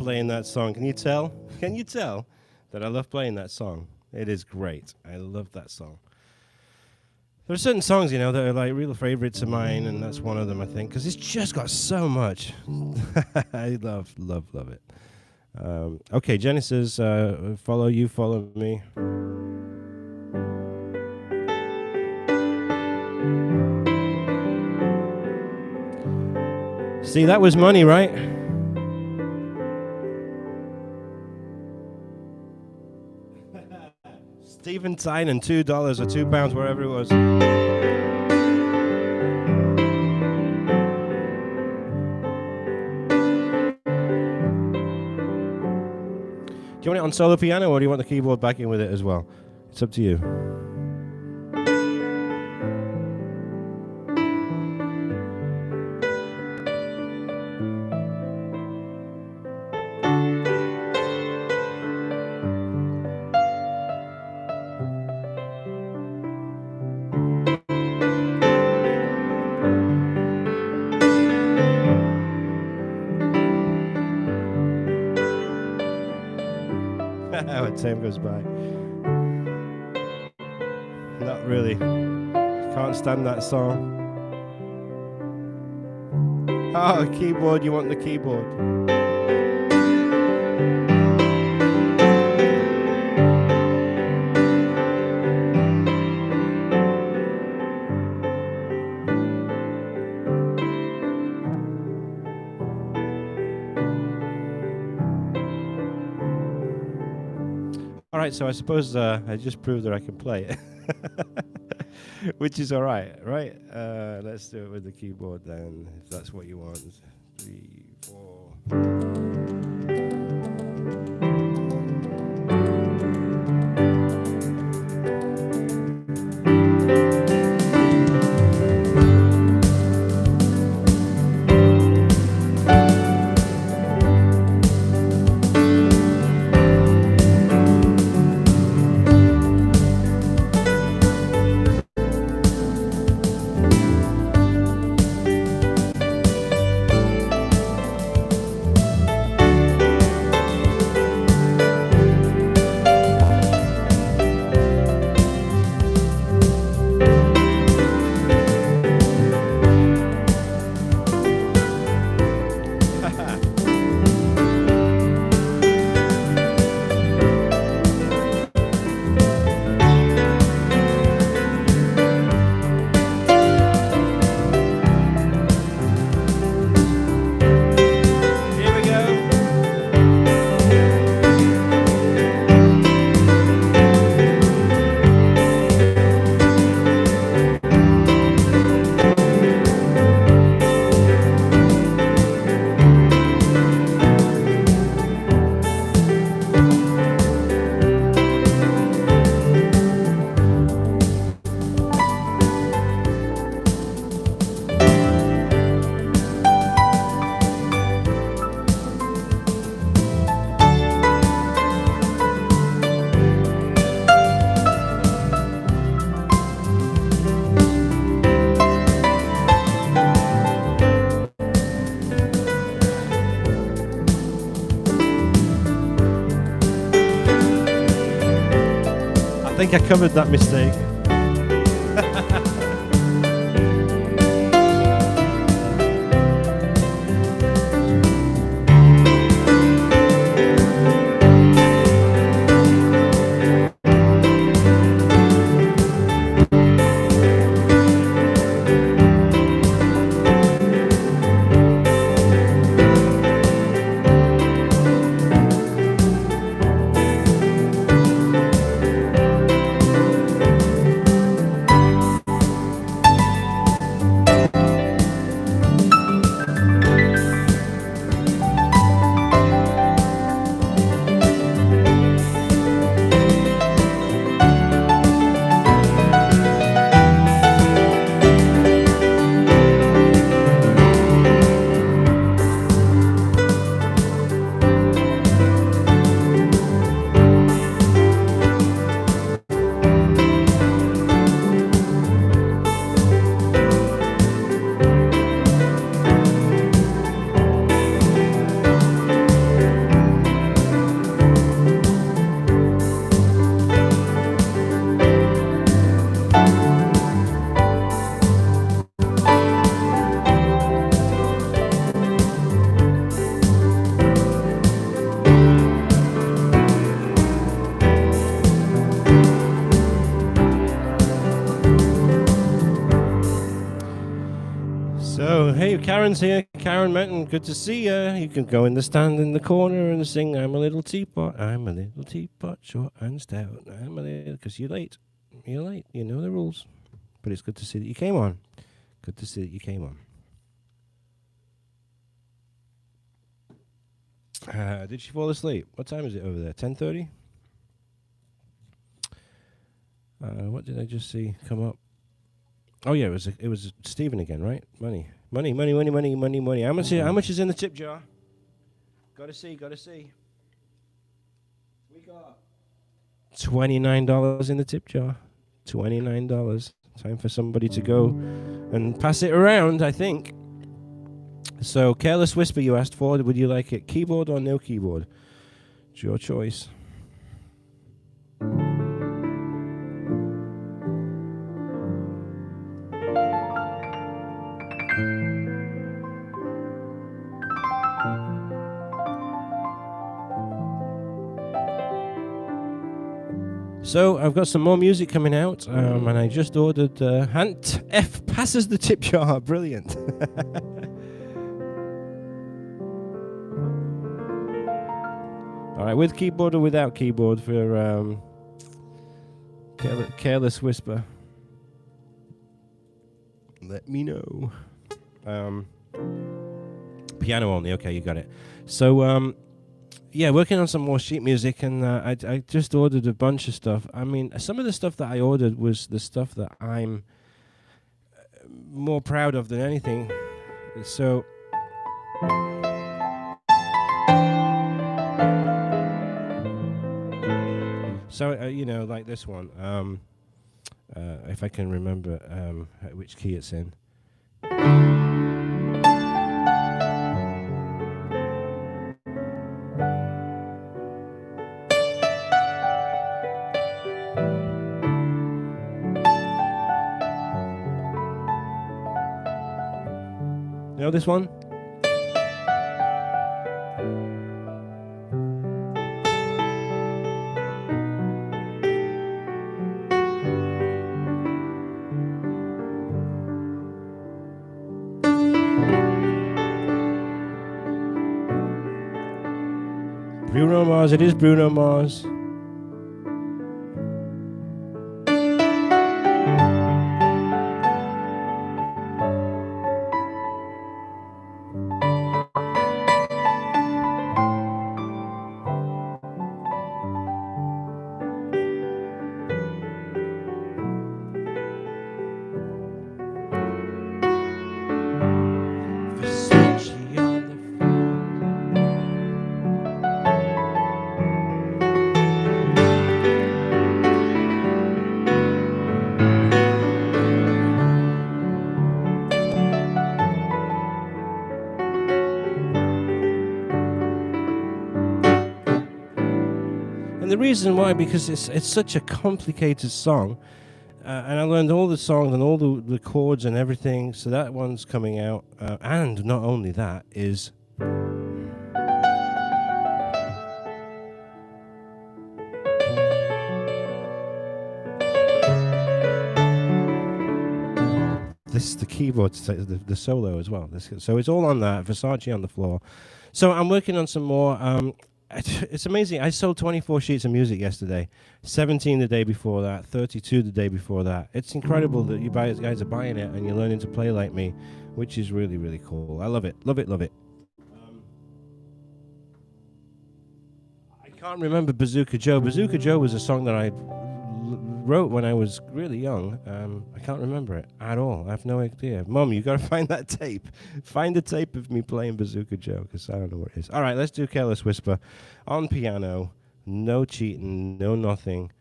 playing that song. Can you tell? Can you tell that I love playing that song? It is great. I love that song. There are certain songs, that are like real favorites of mine, and that's one of them, I think, because it's just got so much. I love it. Okay, Genesis, follow you, follow me. See, that was money, right? Stephen Tynan, $2 or £2, wherever it was. Do you want it on solo piano, or do you want the keyboard backing with it as well? It's up to you. Time goes by. Not really. Can't stand that song. Oh, keyboard, you want the keyboard. Alright, so I suppose I just proved that I can play it. Which is alright, right? Let's do it with the keyboard then, if that's what you want. 3, 4. I think I covered that mistake. So, hey, Karen's here. Karen Menton, good to see you. You can go in the stand in the corner and sing, I'm a little teapot, I'm a little teapot, short and stout. I'm a little, because you're late. You're late. You know the rules. But it's good to see that you came on. Good to see that you came on. Did she fall asleep? What time is it over there? 10:30? What did I just see come up? Oh yeah, it was Stephen again, right? Money. How much is in the tip jar? Gotta see. We got $29 in the tip jar. $29. Time for somebody to go and pass it around, I think. So, Careless Whisper you asked for. Would you like it keyboard or no keyboard? It's your choice. So I've got some more music coming out, and I just ordered Hant F passes the tip jar. Brilliant. All right, with keyboard or without keyboard for Careless Whisper. Let me know. Piano only. Okay, you got it. So yeah, working on some more sheet music, and I just ordered a bunch of stuff. I mean, some of the stuff that I ordered was the stuff that I'm more proud of than anything. So, you know, like this one. If I can remember which key it's in. You know this one? Bruno Mars, it is Bruno Mars. The reason why, because it's such a complicated song, and I learned all the songs and all the chords and everything, so that one's coming out, and not only that is this, the keyboard, the solo as well. So it's all on that, Versace on the floor. So I'm working on some more. It's amazing. I sold 24 sheets of music yesterday, 17 the day before that, 32 the day before that. It's incredible that you guys are buying it and you're learning to play like me, which is really, really cool. I love it. Love it, love it. I can't remember Bazooka Joe. Bazooka Joe was a song that I wrote when I was really young. I can't remember it at all. I have no idea. Mom, you got to find that tape. Find the tape of me playing Bazooka Joe, because I don't know what it is. All right, let's do Careless Whisper on piano. No cheating, no nothing.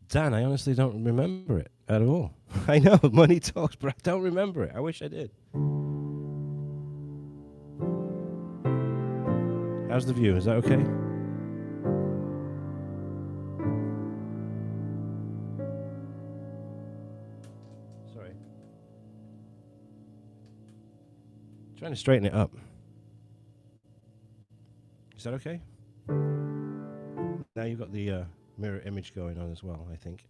Dan, I honestly don't remember it at all. I know, money talks, but I don't remember it. I wish I did. How's the view? Is that okay? Sorry. Trying to straighten it up. Is that okay? No? Now you've got the mirror image going on as well, I think.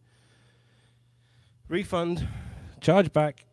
Refund. Charge back.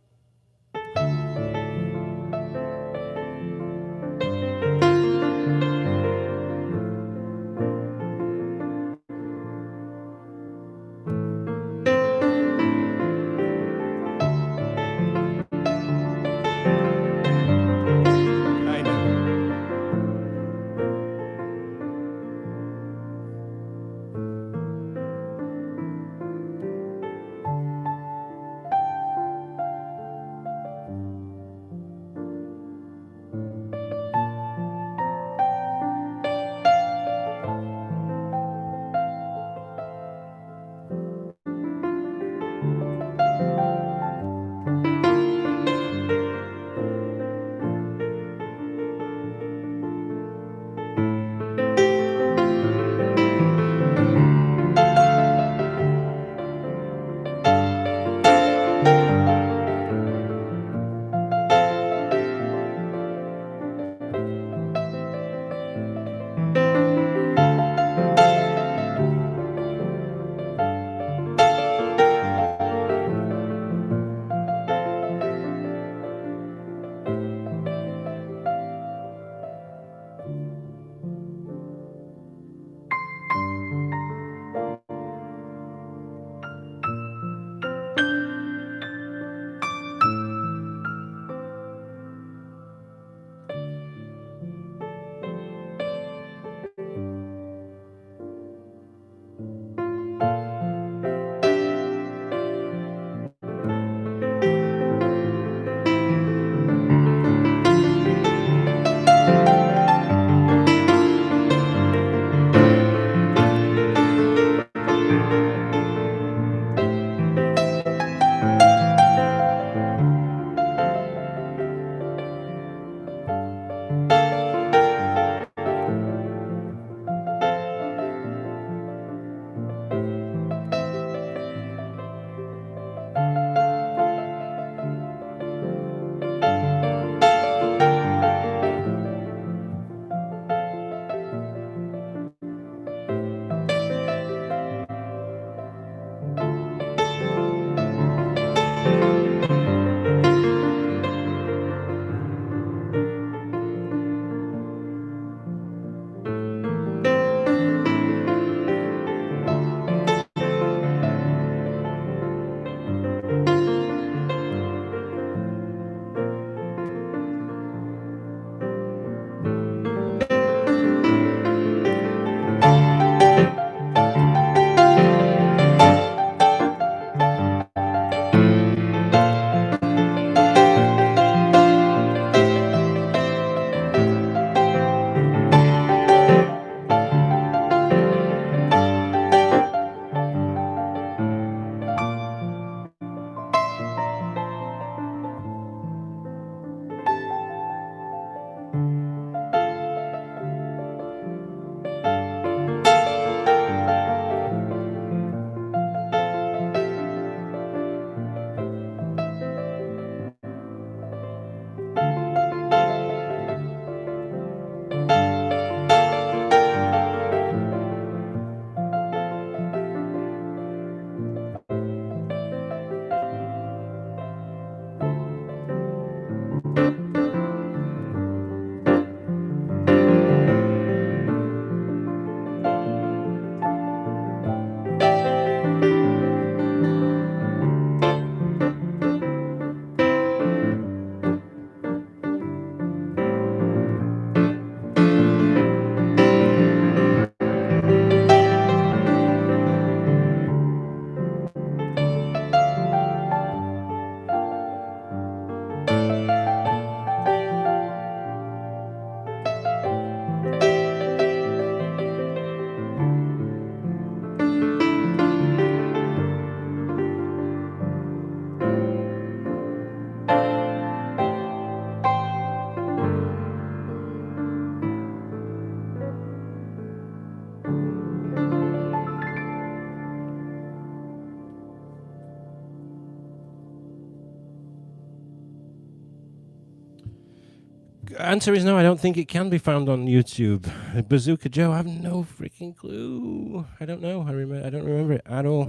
Answer is no, I don't think it can be found on YouTube. Bazooka Joe, I have no freaking clue. I don't know. I don't remember it at all.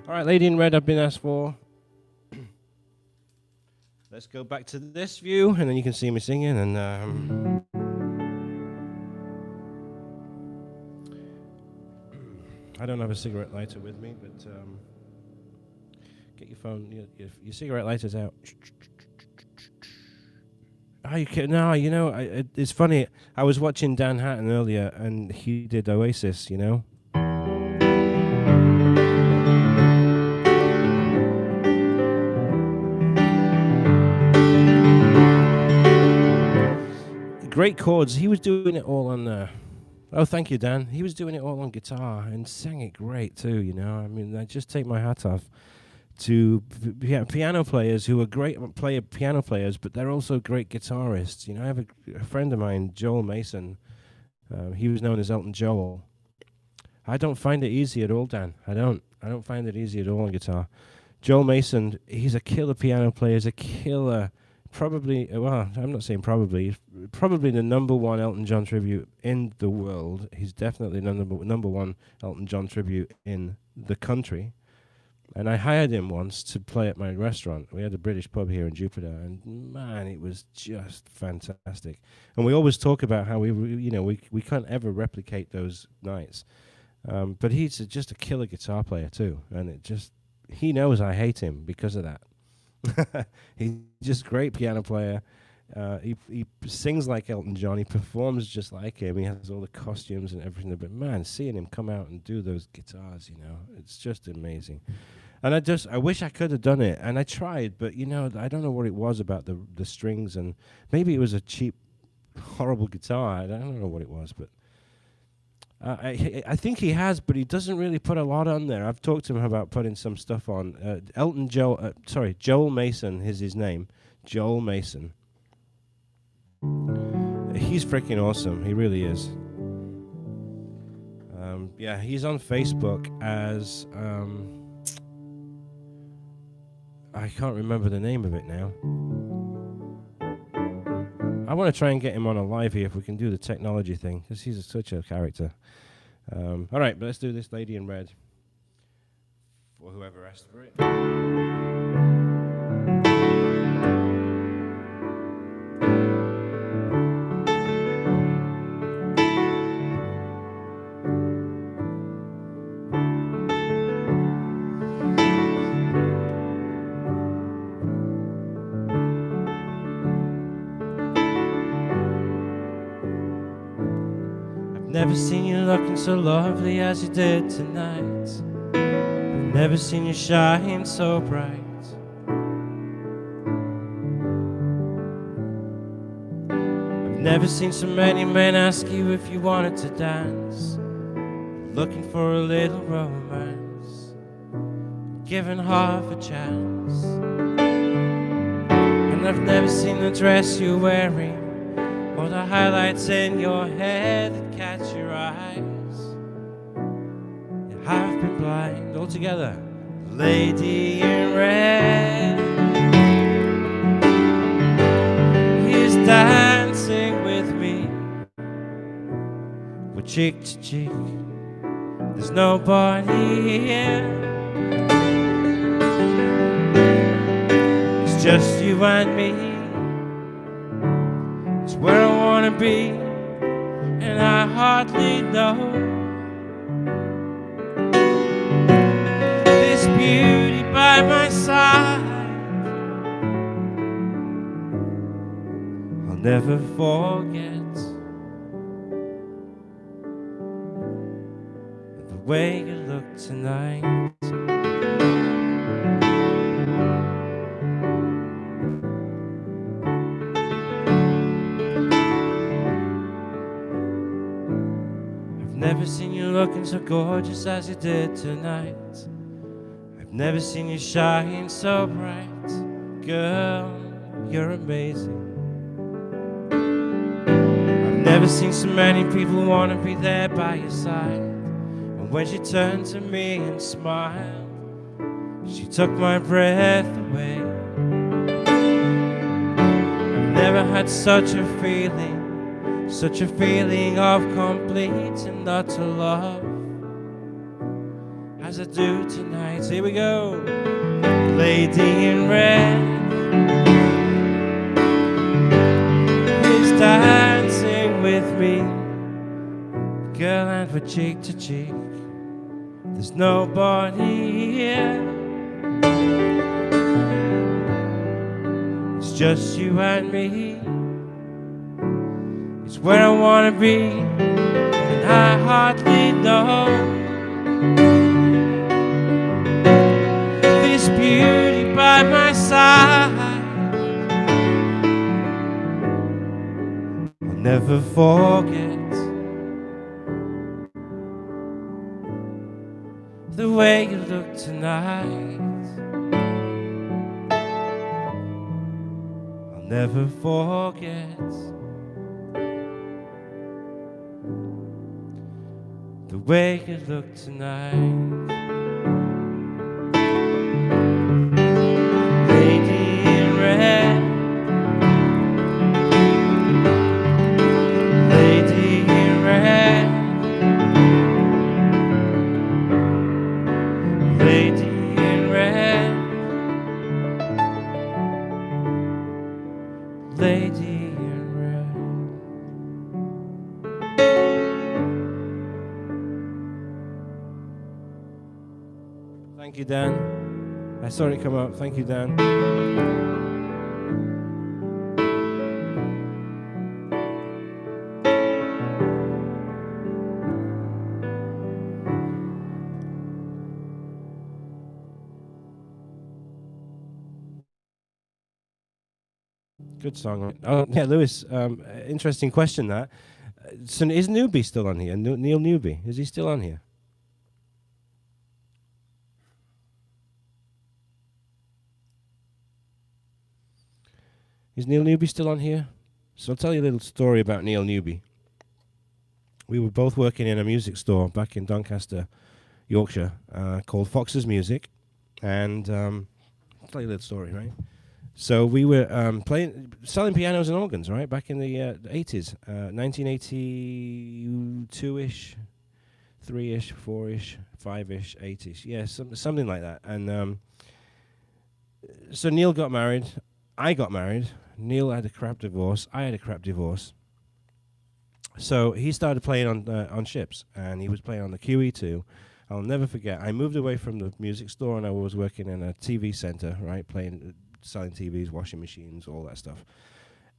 All right, Lady in Red, I've been asked for. Let's go back to this view, and then you can see me singing. And I don't have a cigarette lighter with me, but get your phone, your cigarette lighter's out. Oh, you can, no, you know, it's funny. I was watching Dan Hatton earlier, and he did Oasis, you know. Great chords. He was doing it all on... oh, thank you, Dan. He was doing it all on guitar and sang it great, too, you know. I mean, I just take my hat off to piano players who are great piano players, but they're also great guitarists. You know, I have a friend of mine, Joel Mason. He was known as Elton Joel. I don't find it easy at all, Dan. I don't find it easy at all on guitar. Joel Mason, he's a killer piano player. He's a killer, probably, well, I'm not saying probably the number one Elton John tribute in the world. He's definitely number one Elton John tribute in the country. And I hired him once to play at my restaurant. We had a British pub here in Jupiter, and man, it was just fantastic. And we always talk about how we can't ever replicate those nights. But he's just a killer guitar player too, and he knows I hate him because of that. He's just a great piano player. He sings like Elton John. He performs just like him. He has all the costumes and everything. But man, seeing him come out and do those guitars, you know, it's just amazing. And I wish I could have done it. And I tried, but you know, I don't know what it was about the strings, and maybe it was a cheap, horrible guitar. I don't know what it was, but I think he has, but he doesn't really put a lot on there. I've talked to him about putting some stuff on. Joel Mason is his name. Joel Mason. He's freaking awesome. He really is. Yeah, he's on Facebook as... I can't remember the name of it now. I want to try and get him on a live here if we can do the technology thing, because he's such a character. All right, but let's do this Lady in Red for whoever asked for it. Never seen you looking so lovely as you did tonight. I've never seen you shine so bright. I've never seen so many men ask you if you wanted to dance, looking for a little romance, given half a chance. And I've never seen the dress you're wearing, or the highlights in your hair that catch your eyes. You have been blind altogether, Lady in Red. He's dancing with me, we're cheek to cheek. There's nobody here. It's just you and me. Where I wanna be, and I hardly know this beauty by my side. I'll never forget the way you look tonight. Never seen you looking so gorgeous as you did tonight. I've never seen you shine so bright. Girl, you're amazing. I've never seen so many people want to be there by your side. And when she turned to me and smiled, she took my breath away. Never had such a feeling of complete and utter love as I do tonight. Here we go. Lady in red is dancing with me, girl, and we're cheek to cheek. There's nobody here, it's just you and me. It's where I wanna be, and I hardly know this beauty by my side. I'll never forget the way you look tonight. I'll never forget the way you look tonight. Lady in red, lady in red, lady in red, lady in red. Thank you, Dan. I saw it come up. Thank you, Dan. Good song. Oh, yeah, Lewis, interesting question that. So is Newby still on here? Neil Newby, is he still on here? Is Neil Newby still on here? So I'll tell you a little story about Neil Newby. We were both working in a music store back in Doncaster, Yorkshire, called Fox's Music. And I'll tell you a little story, right? So we were selling pianos and organs, right, back in the 80s, 1982-ish, 3-ish, 4-ish, 5-ish, 8-ish, yeah, something like that. And so Neil got married, I got married, Neil had a crap divorce, I had a crap divorce. So he started playing on ships, and he was playing on the QE2. I'll never forget, I moved away from the music store, and I was working in a TV center, right, selling TVs, washing machines, all that stuff.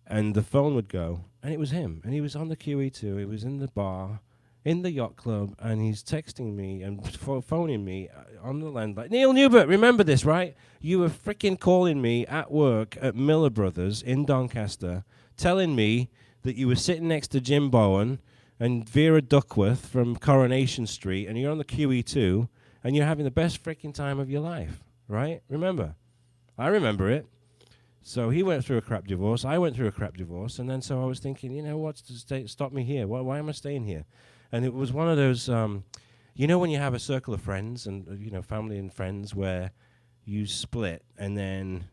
And the phone would go, and it was him. And he was on the QE2, he was in the bar, in the yacht club, and he's texting me and phoning me on the landline. Neil Newbert, remember this, right? You were freaking calling me at work at Miller Brothers in Doncaster, telling me that you were sitting next to Jim Bowen and Vera Duckworth from Coronation Street, and you're on the QE2, and you're having the best freaking time of your life, right? Remember? I remember it. So he went through a crap divorce. I went through a crap divorce. And then so I was thinking, you know, what's to stop me here? Why am I staying here? And it was one of those, you know, when you have a circle of friends and, you know, family and friends where you split and then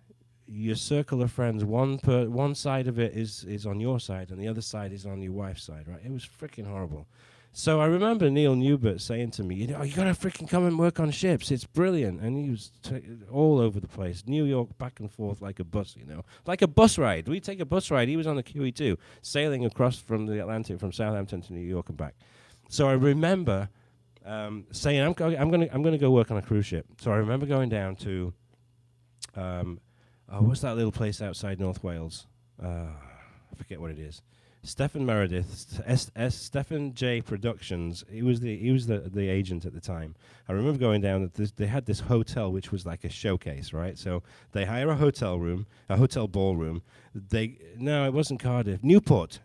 your circle of friends, one side of it is on your side and the other side is on your wife's side, right? It was freaking horrible. So I remember Neil Newbert saying to me, you know, you got to freaking come and work on ships. It's brilliant. And he was all over the place. New York, back and forth like a bus, you know. Like a bus ride. We take a bus ride. He was on the QE2, sailing across from the Atlantic, from Southampton to New York and back. So I remember saying, I'm gonna go work on a cruise ship. So I remember going down to, what's that little place outside North Wales? I forget what it is. Stephen Meredith, Stephen J Productions. He was the agent at the time. I remember going down. They had this hotel which was like a showcase, right? So they hire a hotel room, a hotel ballroom. No, it wasn't Cardiff. Newport,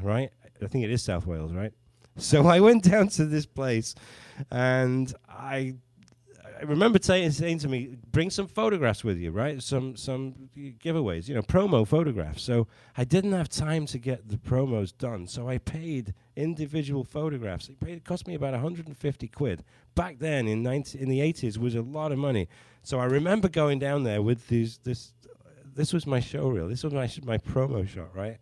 right? I think it is South Wales, right? So I went down to this place, and I remember saying to me, bring some photographs with you, right? Some giveaways, you know, promo photographs. So I didn't have time to get the promos done, so I paid individual photographs. It cost me about 150 quid. Back then, in the 80s, was a lot of money. So I remember going down there with my show reel. This was my promo shot, right?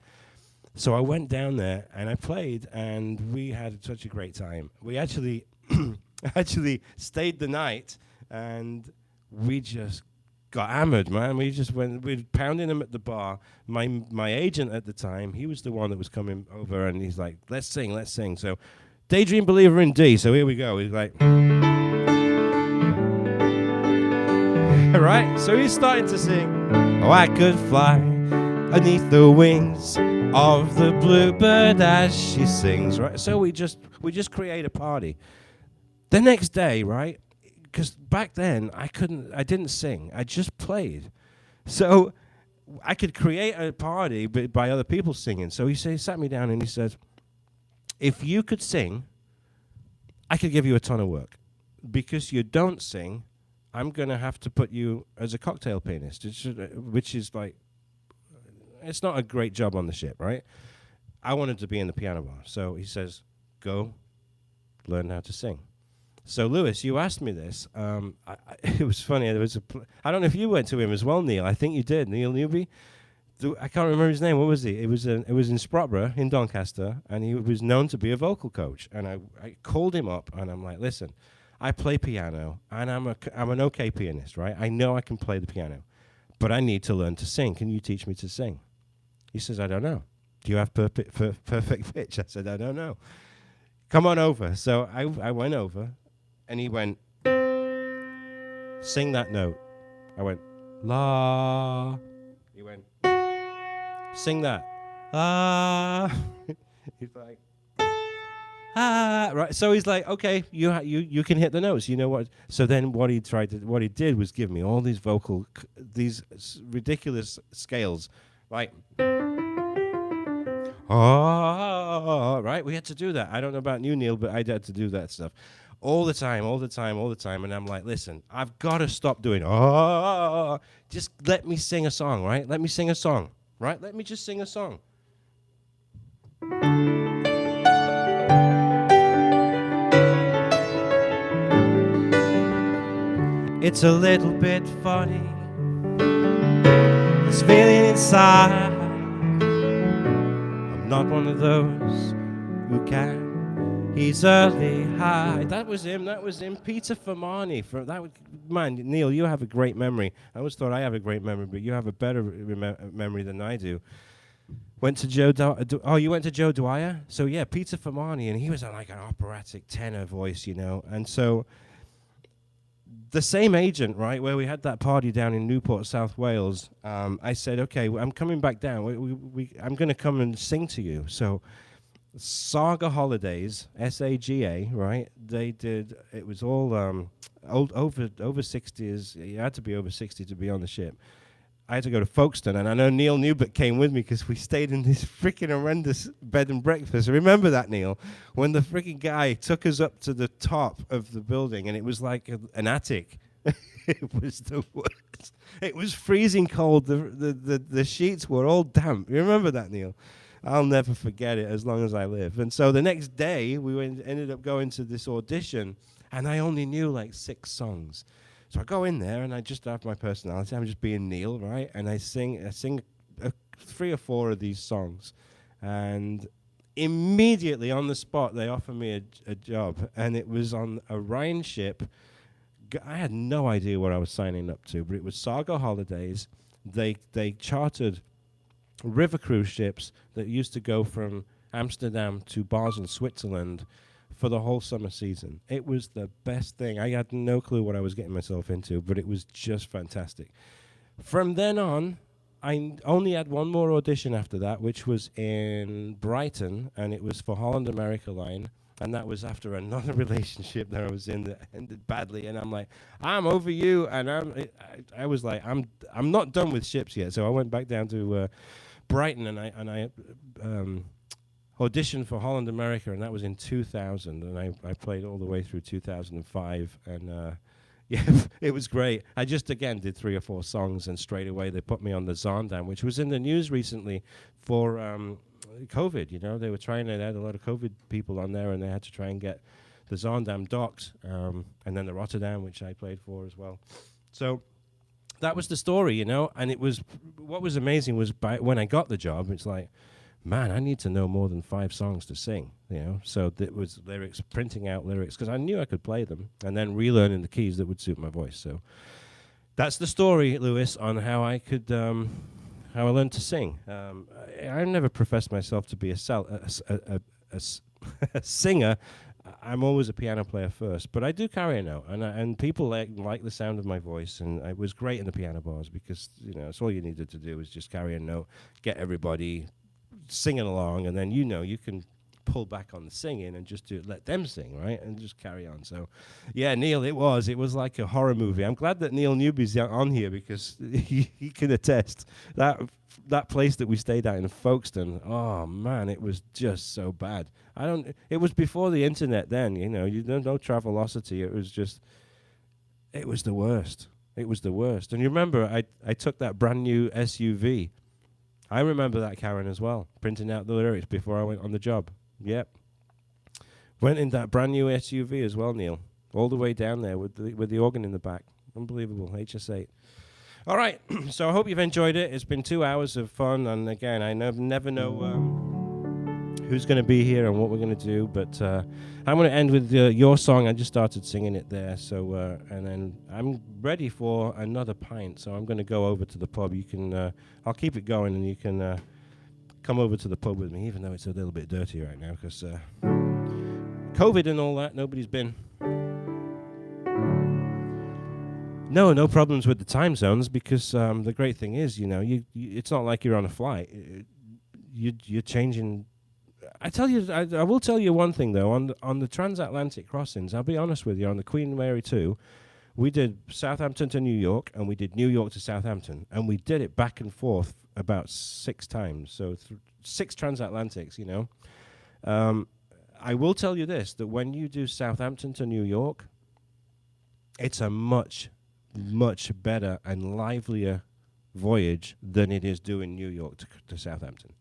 So I went down there and I played, and we had such a great time. We actually actually stayed the night, and we just got hammered, man. We were pounding them at the bar. My agent at the time, he was the one that was coming over, and he's like, let's sing. So Daydream Believer in D. So here we go. He's like, right? So he's starting to sing, oh, I could fly underneath the wings of the bluebird as she sings, right? So we just create a party. The next day, right? Because back then I didn't sing. I just played. So I could create a party by other people singing. So he sat me down and he said, if you could sing, I could give you a ton of work. Because you don't sing, I'm going to have to put you as a cocktail pianist, which is like, it's not a great job on the ship, right? I wanted to be in the piano bar. So he says, go learn how to sing. So, Lewis, you asked me this. It was funny. There was I don't know if you went to him as well, Neil. I think you did. Neil Newby. I can't remember his name. What was he? It was in Sprotborough in Doncaster, and he was known to be a vocal coach. And I called him up, and I'm like, listen, I play piano, and I'm an okay pianist, right? I know I can play the piano, but I need to learn to sing. Can you teach me to sing? He says, I don't know. Do you have perfect pitch? I said, I don't know. Come on over. So I went over. And he went, sing that note. I went, la. He went, sing that. La. He's like, ah. Right. So he's like, okay, you can hit the notes. You know what? So then what he did was give me all these these ridiculous scales, like, oh, right. We had to do that. I don't know about you, Neil, but I had to do that stuff. All the time. And I'm like, listen, I've got to stop doing, just let me sing a song, right? Let me sing a song, right? Let me just sing a song. It's a little bit funny, this feeling inside. I'm not one of those who can. He's early high. That was him. Peter Fermani. Man, Neil, you have a great memory. I always thought I have a great memory, but you have a better memory than I do. Went to Joe. You went to Joe Dwyer. So yeah, Peter Fermani, and he was like an operatic tenor voice, you know. And so the same agent, right, where we had that party down in Newport, South Wales. I said, okay, I'm coming back down. I'm going to come and sing to you. So. Saga Holidays, SAGA, right? They did. It was all over 60s. You had to be over 60 to be on the ship. I had to go to Folkestone, and I know Neil Newbert came with me because we stayed in this freaking horrendous bed and breakfast. Remember that, Neil? When the freaking guy took us up to the top of the building, and it was like an attic. It was the worst. It was freezing cold. The sheets were all damp. You remember that, Neil? I'll never forget it as long as I live. And so the next day, we ended up going to this audition, and I only knew like 6 songs. So I go in there, and I just have my personality. I'm just being Neil, right? And I sing 3 or 4 of these songs. And immediately on the spot, they offer me a job, and it was on a Rhine ship. I had no idea what I was signing up to, but it was Saga Holidays. They chartered river cruise ships that used to go from Amsterdam to Basel, Switzerland for the whole summer season. It was the best thing. I had no clue what I was getting myself into, but it was just fantastic. From then on, I only had one more audition after that, which was in Brighton, and it was for Holland America Line. And that was after another relationship that I was in that ended badly. And I'm like, I'm over you. And I was like, I'm not done with ships yet. So I went back down to Brighton, and I auditioned for Holland America, and that was in 2000. And I played all the way through 2005. And yeah, it was great. I just, again, did 3 or 4 songs, and straight away they put me on the Zaandam, which was in the news recently for COVID. You know, they were trying to, they had a lot of COVID people on there, and they had to try and get the Zaandam docked, and then the Rotterdam, which I played for as well. So that was the story, and it was, what was amazing was when I got the job, it's like, man, I need to know more than 5 songs to sing, so it was lyrics, printing out lyrics, because I knew I could play them, and then relearning the keys that would suit my voice. So that's the story, Lewis, on how I could, how I learned to sing. I never professed myself to be a singer. I'm always a piano player first, but I do carry a note, and people like the sound of my voice, and it was great in the piano bars because it's all you needed to do was just carry a note, get everybody singing along, and then you can pull back on the singing and just let them sing, right, and just carry on. So, yeah, Neil, it was like a horror movie. I'm glad that Neil Newby's on here because he can attest that place that we stayed at in Folkestone. Oh man, it was just so bad. It was before the internet then, you don't know Travelocity. It was the worst. It was the worst. And you remember I took that brand new SUV. I remember that, Karen, as well, printing out the lyrics before I went on the job. Yep. Went in that brand new SUV as well, Neil, all the way down there with the organ in the back. Unbelievable, HS8. All right, so I hope you've enjoyed it. It's been 2 hours of fun, and again, I never know who's going to be here and what we're going to do, but I'm going to end with your song. I just started singing it there, so and then I'm ready for another pint, so I'm going to go over to the pub. You can, I'll keep it going, and you can come over to the pub with me, even though it's a little bit dirty right now, because COVID and all that, nobody's been. No problems with the time zones, because the great thing is, it's not like you're on a flight. You're changing. I will tell you one thing though. On the transatlantic crossings, I'll be honest with you. On the Queen Mary 2, we did Southampton to New York, and we did New York to Southampton, and we did it back and forth about 6 times. So 6 transatlantics. I will tell you this: that when you do Southampton to New York, it's a much better and livelier voyage than it is doing New York to Southampton.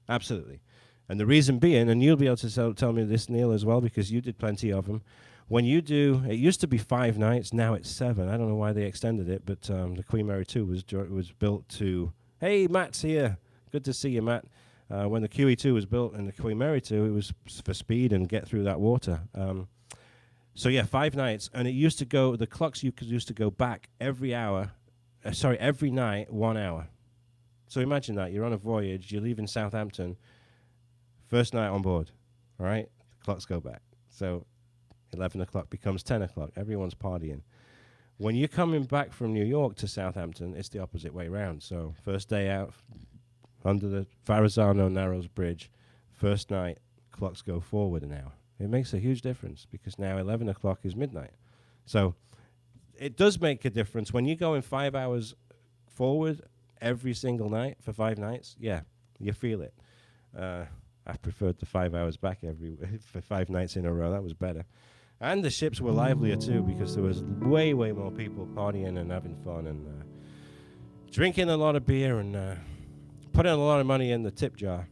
Absolutely. And the reason being, and you'll be able to tell me this, Neil, as well, because you did plenty of them. When you do, it used to be 5 nights, now it's 7. I don't know why they extended it, but the Queen Mary 2 was built to, hey, Matt's here. Good to see you, Matt. When the QE2 was built and the Queen Mary 2, it was for speed and get through that water. So yeah, 5 nights, and it used to go, the clocks used to go back every night, 1 hour. So imagine that, you're on a voyage, you're leaving Southampton, first night on board, all right? The clocks go back. So 11 o'clock becomes 10 o'clock, everyone's partying. When you're coming back from New York to Southampton, it's the opposite way around. So first day out, under the Verrazano Narrows Bridge, first night, clocks go forward an hour. It makes a huge difference because now 11 o'clock is midnight. So it does make a difference. When you go in 5 hours forward every single night for 5 nights, yeah, you feel it. I preferred the 5 hours back for 5 nights in a row. That was better. And the ships were livelier too because there was way more people partying and having fun and drinking a lot of beer and putting a lot of money in the tip jar.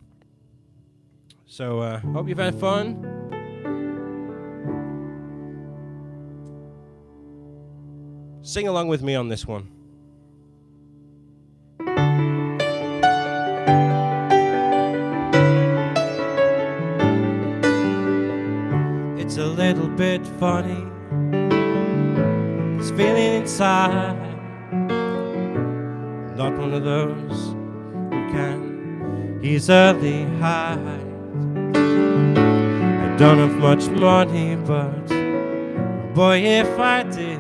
So hope you've had fun. Sing along with me on this one. It's a little bit funny, this feeling inside. Not one of those who can easily hide. I don't have much money, but boy, if I did,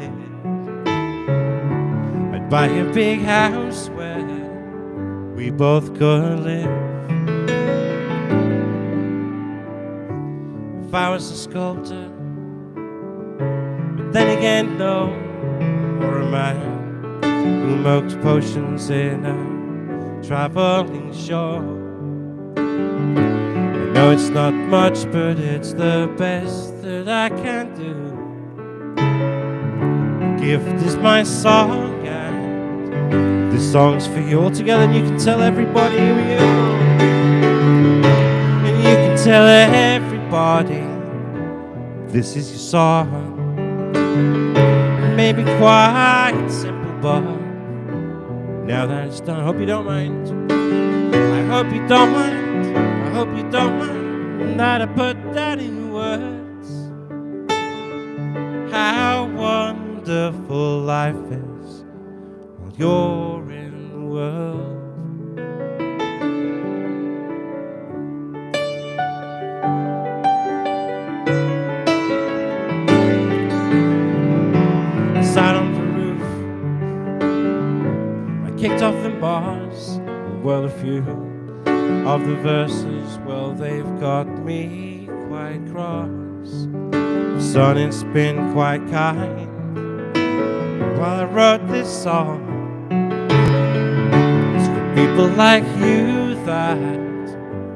I'd buy a big house where we both could live. If I was a sculptor, but then again, no, or a man who milks potions in a traveling show. I know it's not much, but it's the best that I can do. The gift is my song, and this song's for you all together, and you can tell everybody who you are. And you can tell everybody this is your song. It may be quite simple, but now that it's done. I hope you don't mind. I hope you don't mind. I hope you don't mind that I put that in words. How wonderful life is while you're in the world. I sat on the roof, I kicked off them bars, well, a few of the verses, well, they've got me quite cross. The sun, it's been quite kind while I wrote this song. It's for people like you that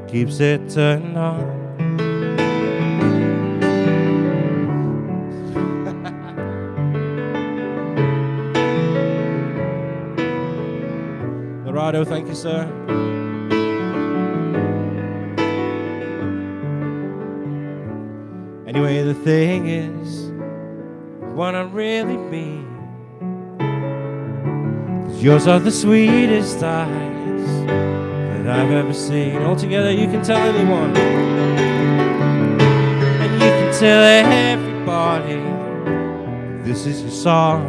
keeps it turned on. Lorado, thank you, sir. Anyway, the thing is, what I really mean, 'cause yours are the sweetest eyes that I've ever seen. Altogether, you can tell anyone, and you can tell everybody, this is your song.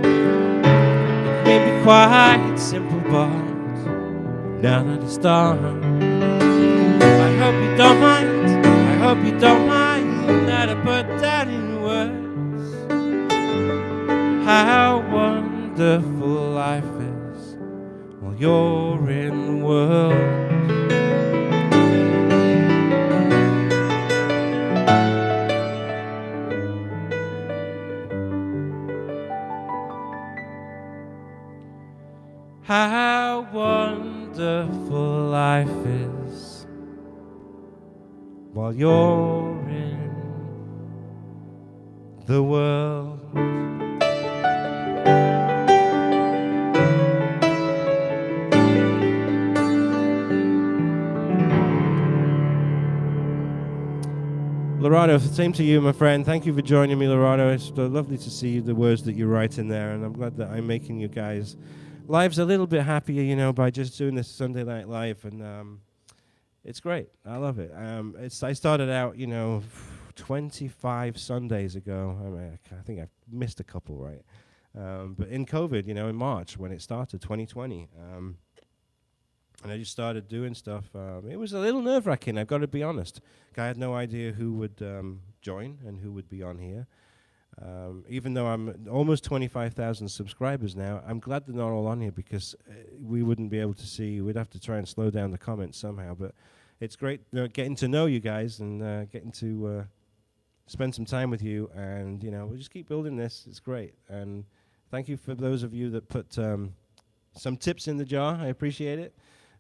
It may be quite simple, but now that it's done, I hope you don't mind. I hope you don't mind that I put that in words. How wonderful life is while you're in the world. How wonderful life is while you're in the world. Lorado, same to you, my friend. Thank you for joining me, Lorado. It's lovely to see the words that you write in there, and I'm glad that I'm making you guys' lives a little bit happier, you know, by just doing this Sunday Night Live, and it's great. I love it. I started out, you know, 25 Sundays ago. I think I've missed a couple, right? But in COVID, you know, in March when it started, 2020, and I just started doing stuff. It was a little nerve-wracking, I've got to be honest. I had no idea who would join and who would be on here. Even though I'm almost 25,000 subscribers now, I'm glad they're not all on here because we wouldn't be able to see. We'd have to try and slow down the comments somehow. But it's great getting to know you guys and getting to spend some time with you. And, you know, we'll just keep building this. It's great. And thank you for those of you that put some tips in the jar. I appreciate it.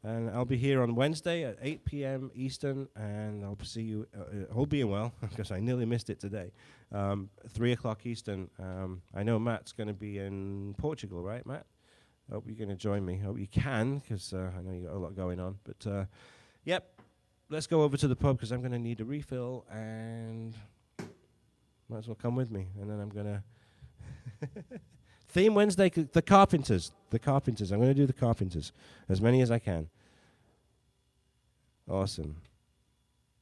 And I'll be here on Wednesday at 8 p.m. Eastern, and I'll see you, all being well, because I nearly missed it today, 3 o'clock Eastern. I know Matt's going to be in Portugal, right, Matt? I hope you're going to join me. I hope you can, because I know you got a lot going on. But, yep, let's go over to the pub, because I'm going to need a refill, and might as well come with me. And then I'm going to... Theme Wednesday, the Carpenters. The Carpenters. I'm going to do the Carpenters. As many as I can. Awesome.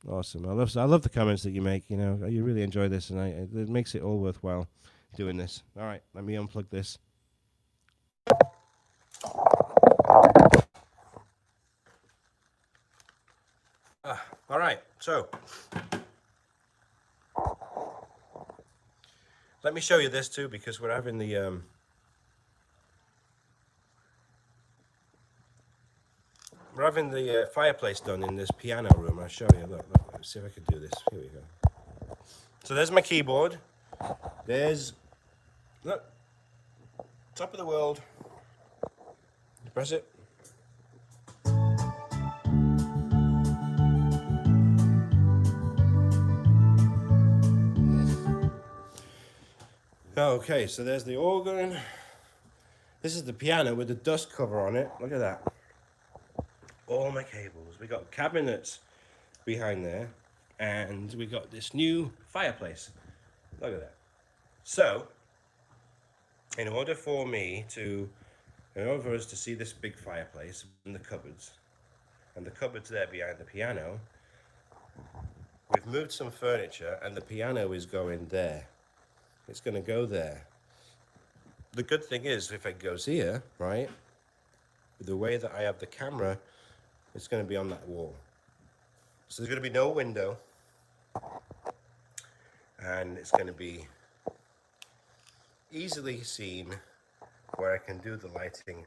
Awesome. I love the comments that you make. You know, you really enjoy this, and it makes it all worthwhile doing this. All right, let me unplug this. All right, so let me show you this too, because we're having the fireplace done in this piano room. I'll show you. Look, let's see if I can do this. Here we go. So there's my keyboard. There's, look, top of the world. Press it. Okay, so there's the organ. This is the piano with the dust cover on it. Look at that. All my cables. We got cabinets behind there, and we got this new fireplace. Look at that. So, in order for me to in order for us to see this big fireplace in the cupboards, and the cupboards there behind the piano, we've moved some furniture, and the piano is going there. It's going to go there. The good thing is, if it goes here, right, the way that I have the camera, it's going to be on that wall. So there's going to be no window, and it's going to be easily seen where I can do the lighting.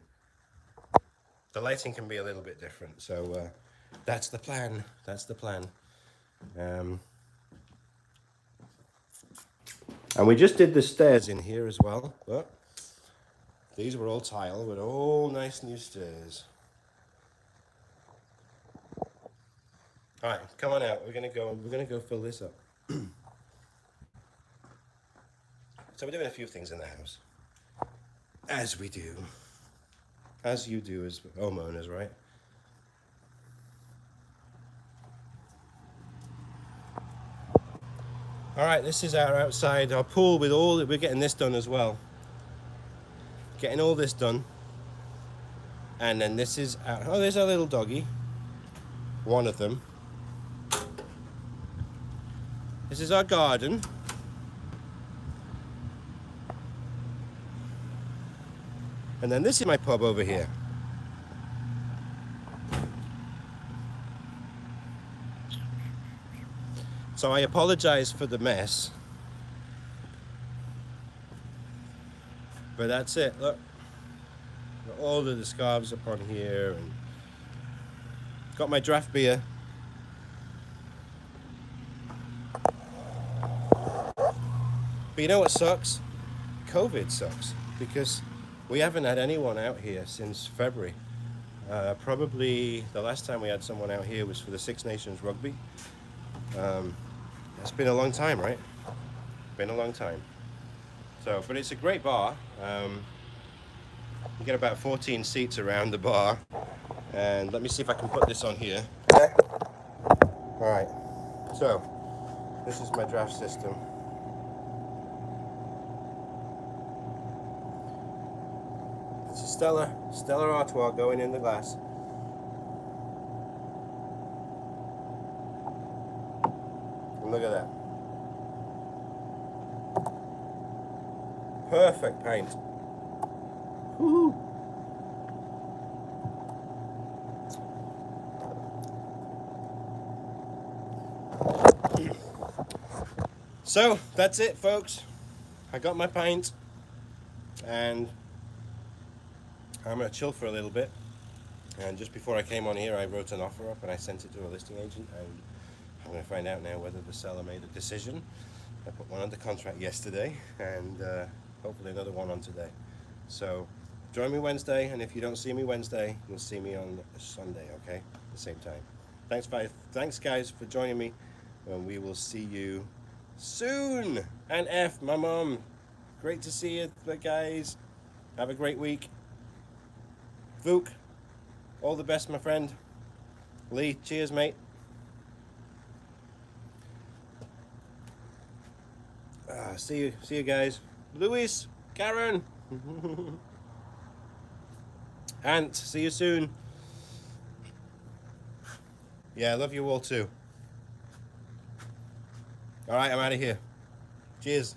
The lighting can be a little bit different, so that's the plan. That's the plan. And we just did the stairs in here as well. But these were all tile with all nice new stairs. All right, come on out. We're gonna go fill this up. So we're doing a few things in the house, as we do, as you do as homeowners, right? All right, this is our outside, our pool with all that. We're getting this done as well. Getting all this done. And then this is our, oh, there's our little doggy. One of them. This is our garden. And then this is my pub over here. So I apologize for the mess. But that's it, look. Got all of the scarves up on here, and got my draft beer. But you know what sucks? COVID sucks, because we haven't had anyone out here since February. Probably the last time we had someone out here was for the Six Nations Rugby. It's been a long time, right? Been a long time. So, but it's a great bar. You get about 14 seats around the bar. And let me see if I can put this on here. Yeah. All right. So, this is my draft system. It's a Stella Artois going in the glass. And look at that. Perfect paint. Woohoo! So that's it, folks. I got my pint, and I'm gonna chill for a little bit. And just before I came on here, I wrote an offer up and I sent it to a listing agent, and I'm gonna find out now whether the seller made a decision. I put one under contract yesterday, and hopefully another one on today. So join me Wednesday, and if you don't see me Wednesday, you'll see me on Sunday, okay? At the same time. Thanks guys for joining me, and we will see you soon. And F, my mom, great to see you guys. Have a great week. Vuk, all the best, my friend. Lee, cheers, mate. See you guys. Louis, Karen, Ant, see you soon. Yeah, I love you all too. All right, I'm out of here. Cheers.